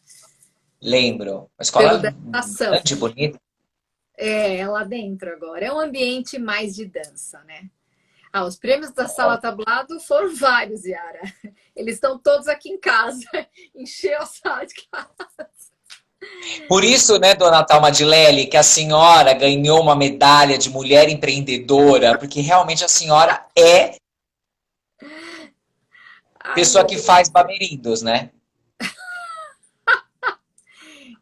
Lembro. Uma Pelo escola dançação. grande, bonita. É lá dentro agora. É um ambiente mais de dança, né? Os prêmios da Sala Tablado foram vários, Yara. Eles estão todos aqui em casa. Encheu a sala de casa. Por isso, né, dona Thalma de Lely, que a senhora ganhou uma medalha de mulher empreendedora, porque realmente a senhora é Ai, pessoa meu que Deus. faz bamerindos, né?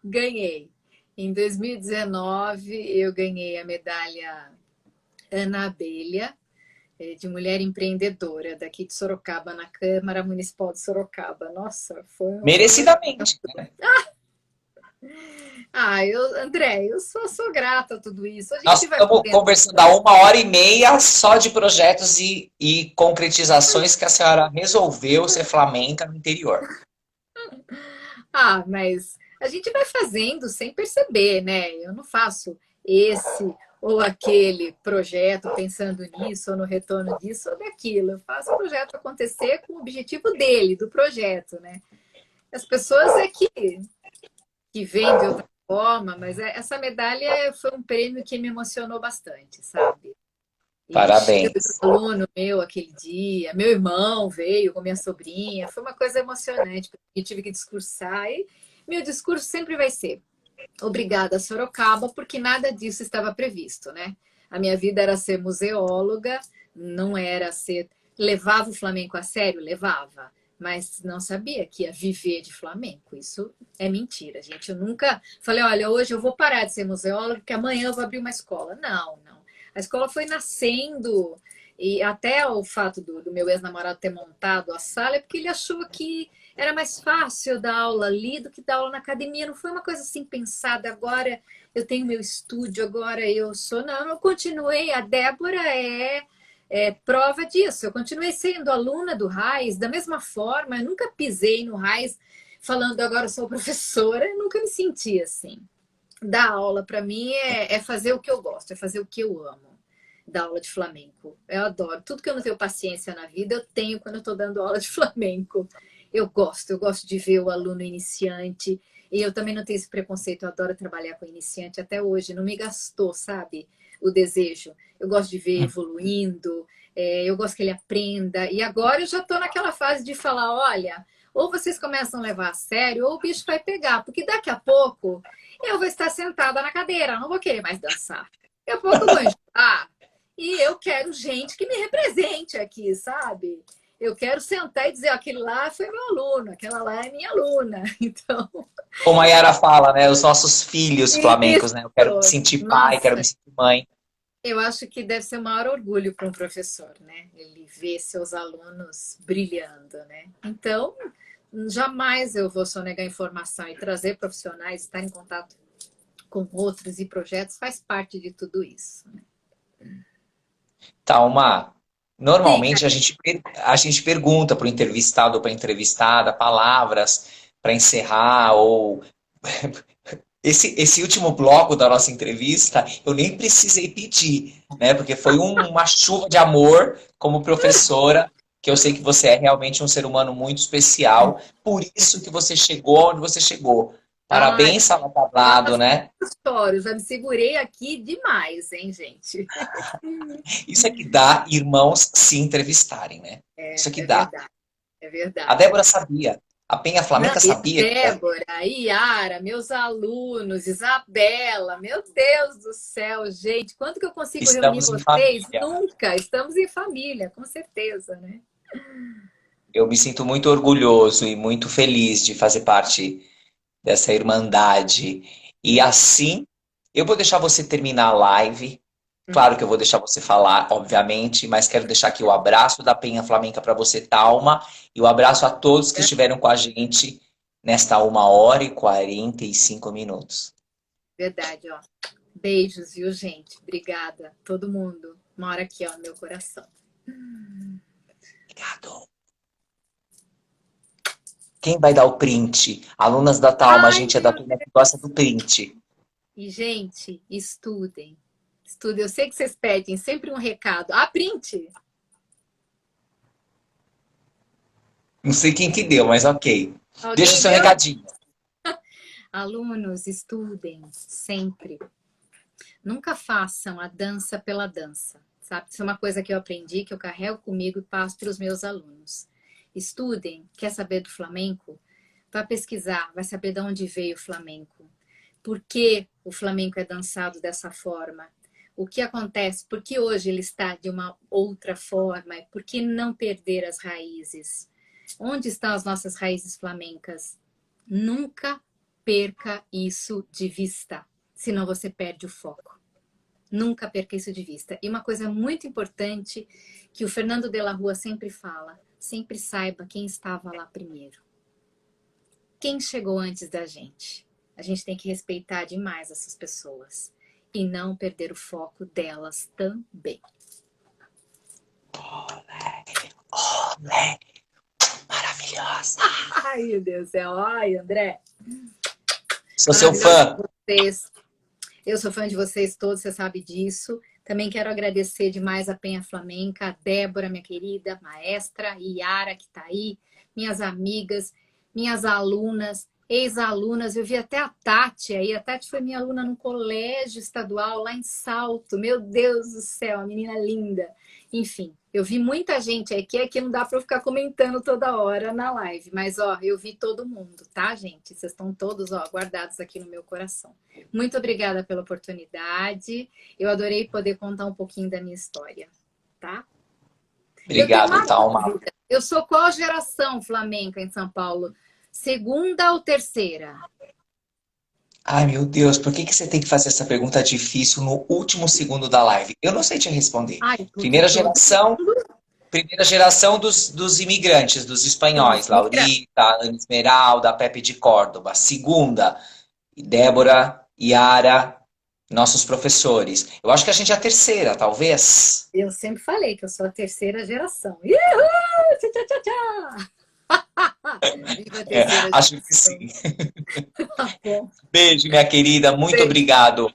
Ganhei. Em 2019, eu ganhei a medalha Ana Abelha, de mulher empreendedora, daqui de Sorocaba, na Câmara Municipal de Sorocaba. Nossa, foi uma coisa. Merecidamente, né? André, eu sou grata a tudo isso. A Nós gente vai estamos fazendo. conversando há 1 hora e meia só de projetos e concretizações que a senhora resolveu ser flamenca no interior. Mas a gente vai fazendo sem perceber, né? Eu não faço esse ou aquele projeto pensando nisso, ou no retorno disso ou daquilo. Eu faço o projeto acontecer com o objetivo dele, do projeto, né? As pessoas que vêm de outra forma, mas essa medalha foi um prêmio que me emocionou bastante, sabe? E encheu de Parabéns. aluno meu aquele dia. Meu irmão veio com minha sobrinha. Foi uma coisa emocionante. Eu tive que discursar. E meu discurso sempre vai ser obrigada, Sorocaba, porque nada disso estava previsto, né? A minha vida era ser museóloga, não era ser. Levava o flamenco a sério? Levava. Mas não sabia que ia viver de flamenco. Isso é mentira, gente. Eu nunca falei, olha, hoje eu vou parar de ser museóloga, porque amanhã eu vou abrir uma escola. Não, não. A escola foi nascendo, e até o fato do meu ex-namorado ter montado a sala é porque ele achou que era mais fácil dar aula ali do que dar aula na academia. Não foi uma coisa assim pensada, agora eu tenho meu estúdio, agora eu sou. Não, eu continuei. A Débora é prova disso. Eu continuei sendo aluna do RAIS da mesma forma. Eu nunca pisei no RAIS falando agora eu sou professora. Eu nunca me senti assim. Dar aula para mim é fazer o que eu gosto, é fazer o que eu amo. Dar aula de flamenco. Eu adoro. Tudo que eu não tenho paciência na vida, eu tenho quando eu estou dando aula de flamenco. Eu gosto de ver o aluno iniciante. E eu também não tenho esse preconceito, eu adoro trabalhar com iniciante até hoje. Não me gastou, sabe? O desejo. Eu gosto de ver evoluindo, eu gosto que ele aprenda. E agora eu já estou naquela fase de falar: olha, ou vocês começam a levar a sério, ou o bicho vai pegar, porque daqui a pouco eu vou estar sentada na cadeira, não vou querer mais dançar. Daqui a pouco eu vou enjoar. E eu quero gente que me represente aqui, sabe? Eu quero sentar e dizer, aquele lá foi meu aluno, aquela lá é minha aluna. Então, Como a Yara fala, né? Os nossos filhos flamencos, né? Eu quero me isso. sentir pai, quero me Nossa, sentir mãe. eu acho que deve ser o maior orgulho para um professor, né? Ele ver seus alunos brilhando, né? Então, jamais eu vou sonegar informação e trazer profissionais, estar em contato com outros e projetos, faz parte de tudo isso. Né? Thalma, Diga. normalmente a gente pergunta para o entrevistado ou para a entrevistada palavras para encerrar ou Esse último bloco da nossa entrevista, eu nem precisei pedir, né? Porque foi uma chuva de amor como professora, que eu sei que você é realmente um ser humano muito especial, por isso que você chegou onde você chegou. Ai, Parabéns, Sala Tablado, quase né? choro, já me segurei aqui demais, hein, gente? Isso é que dá irmãos se entrevistarem, né? Isso é que É dá. verdade, é A verdade. Débora sabia. A Penha Não, Flamenca e sabia. Débora, Iara, meus alunos, Isabela, meu Deus do céu, gente, quanto que eu consigo reunir Estamos em vocês? família. Nunca, estamos em família, com certeza, né? Eu me sinto muito orgulhoso e muito feliz de fazer parte dessa irmandade. E assim, eu vou deixar você terminar a live. Claro que eu vou deixar você falar, obviamente, mas quero deixar aqui o abraço da Penha Flamenca para você, Talma, e o abraço a todos que estiveram com a gente nesta 1h45 minutos. Verdade, ó. Beijos, viu, gente? Obrigada, todo mundo. Mora aqui, ó, no meu coração. Obrigado. Quem vai dar o print? Alunas da Talma, a Ai, gente é da meu turma que gosta do print. E, gente, estudem. Estudem. Eu sei que vocês pedem sempre um recado. Ah, print! Não sei quem que deu, mas ok. Deixa o Alguém seu deu? recadinho. Alunos, estudem sempre. Nunca façam a dança pela dança. Sabe? Isso é uma coisa que eu aprendi, que eu carrego comigo e passo para os meus alunos. Estudem. Quer saber do flamenco? Vai pesquisar, vai saber de onde veio o flamenco. Por que o flamenco é dançado dessa forma? O que acontece? Por que hoje ele está de uma outra forma? Por que não perder as raízes? Onde estão as nossas raízes flamencas? Nunca perca isso de vista, senão você perde o foco. Nunca perca isso de vista. E uma coisa muito importante que o Fernando de la Rua sempre fala, sempre saiba quem estava lá primeiro. Quem chegou antes da gente? A gente tem que respeitar demais essas pessoas e não perder o foco delas também. Olé, maravilhosa. Ai, meu Deus do céu. Ai, André. Sou seu fã. Vocês. Eu sou fã de vocês todos, você sabe disso. Também quero agradecer demais a Penha Flamenca, a Débora, minha querida maestra, Iara, que está aí, minhas amigas, minhas alunas, ex-alunas. Eu vi até a Tati aí. A Tati foi minha aluna no colégio estadual, lá em Salto. Meu Deus do céu, a menina linda. Enfim, eu vi muita gente aqui não dá para eu ficar comentando toda hora na live. Mas, ó, eu vi todo mundo, tá, gente? Vocês estão todos, ó, guardados aqui no meu coração. Muito obrigada pela oportunidade. Eu adorei poder contar um pouquinho da minha história, tá? Obrigado, Talma. Eu sou qual geração flamenca em São Paulo? Segunda ou terceira? Ai, meu Deus, por que que você tem que fazer essa pergunta difícil no último segundo da live? Eu não sei te responder. Ai, Primeira geração dos imigrantes, dos espanhóis. Laurita, Ana Esmeralda, Pepe de Córdoba. Segunda, Débora, Iara, nossos professores. Eu acho que a gente é a terceira, talvez. Eu sempre falei que eu sou a terceira geração. Uhul! Tchá, tchá, tchá, tchá. Viva a terceira geração. Acho que sim. Tá bom. Beijo, minha querida. Muito Beijo. obrigado.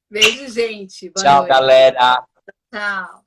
Beijo, gente. Boa Tchau, noite. galera. Tchau.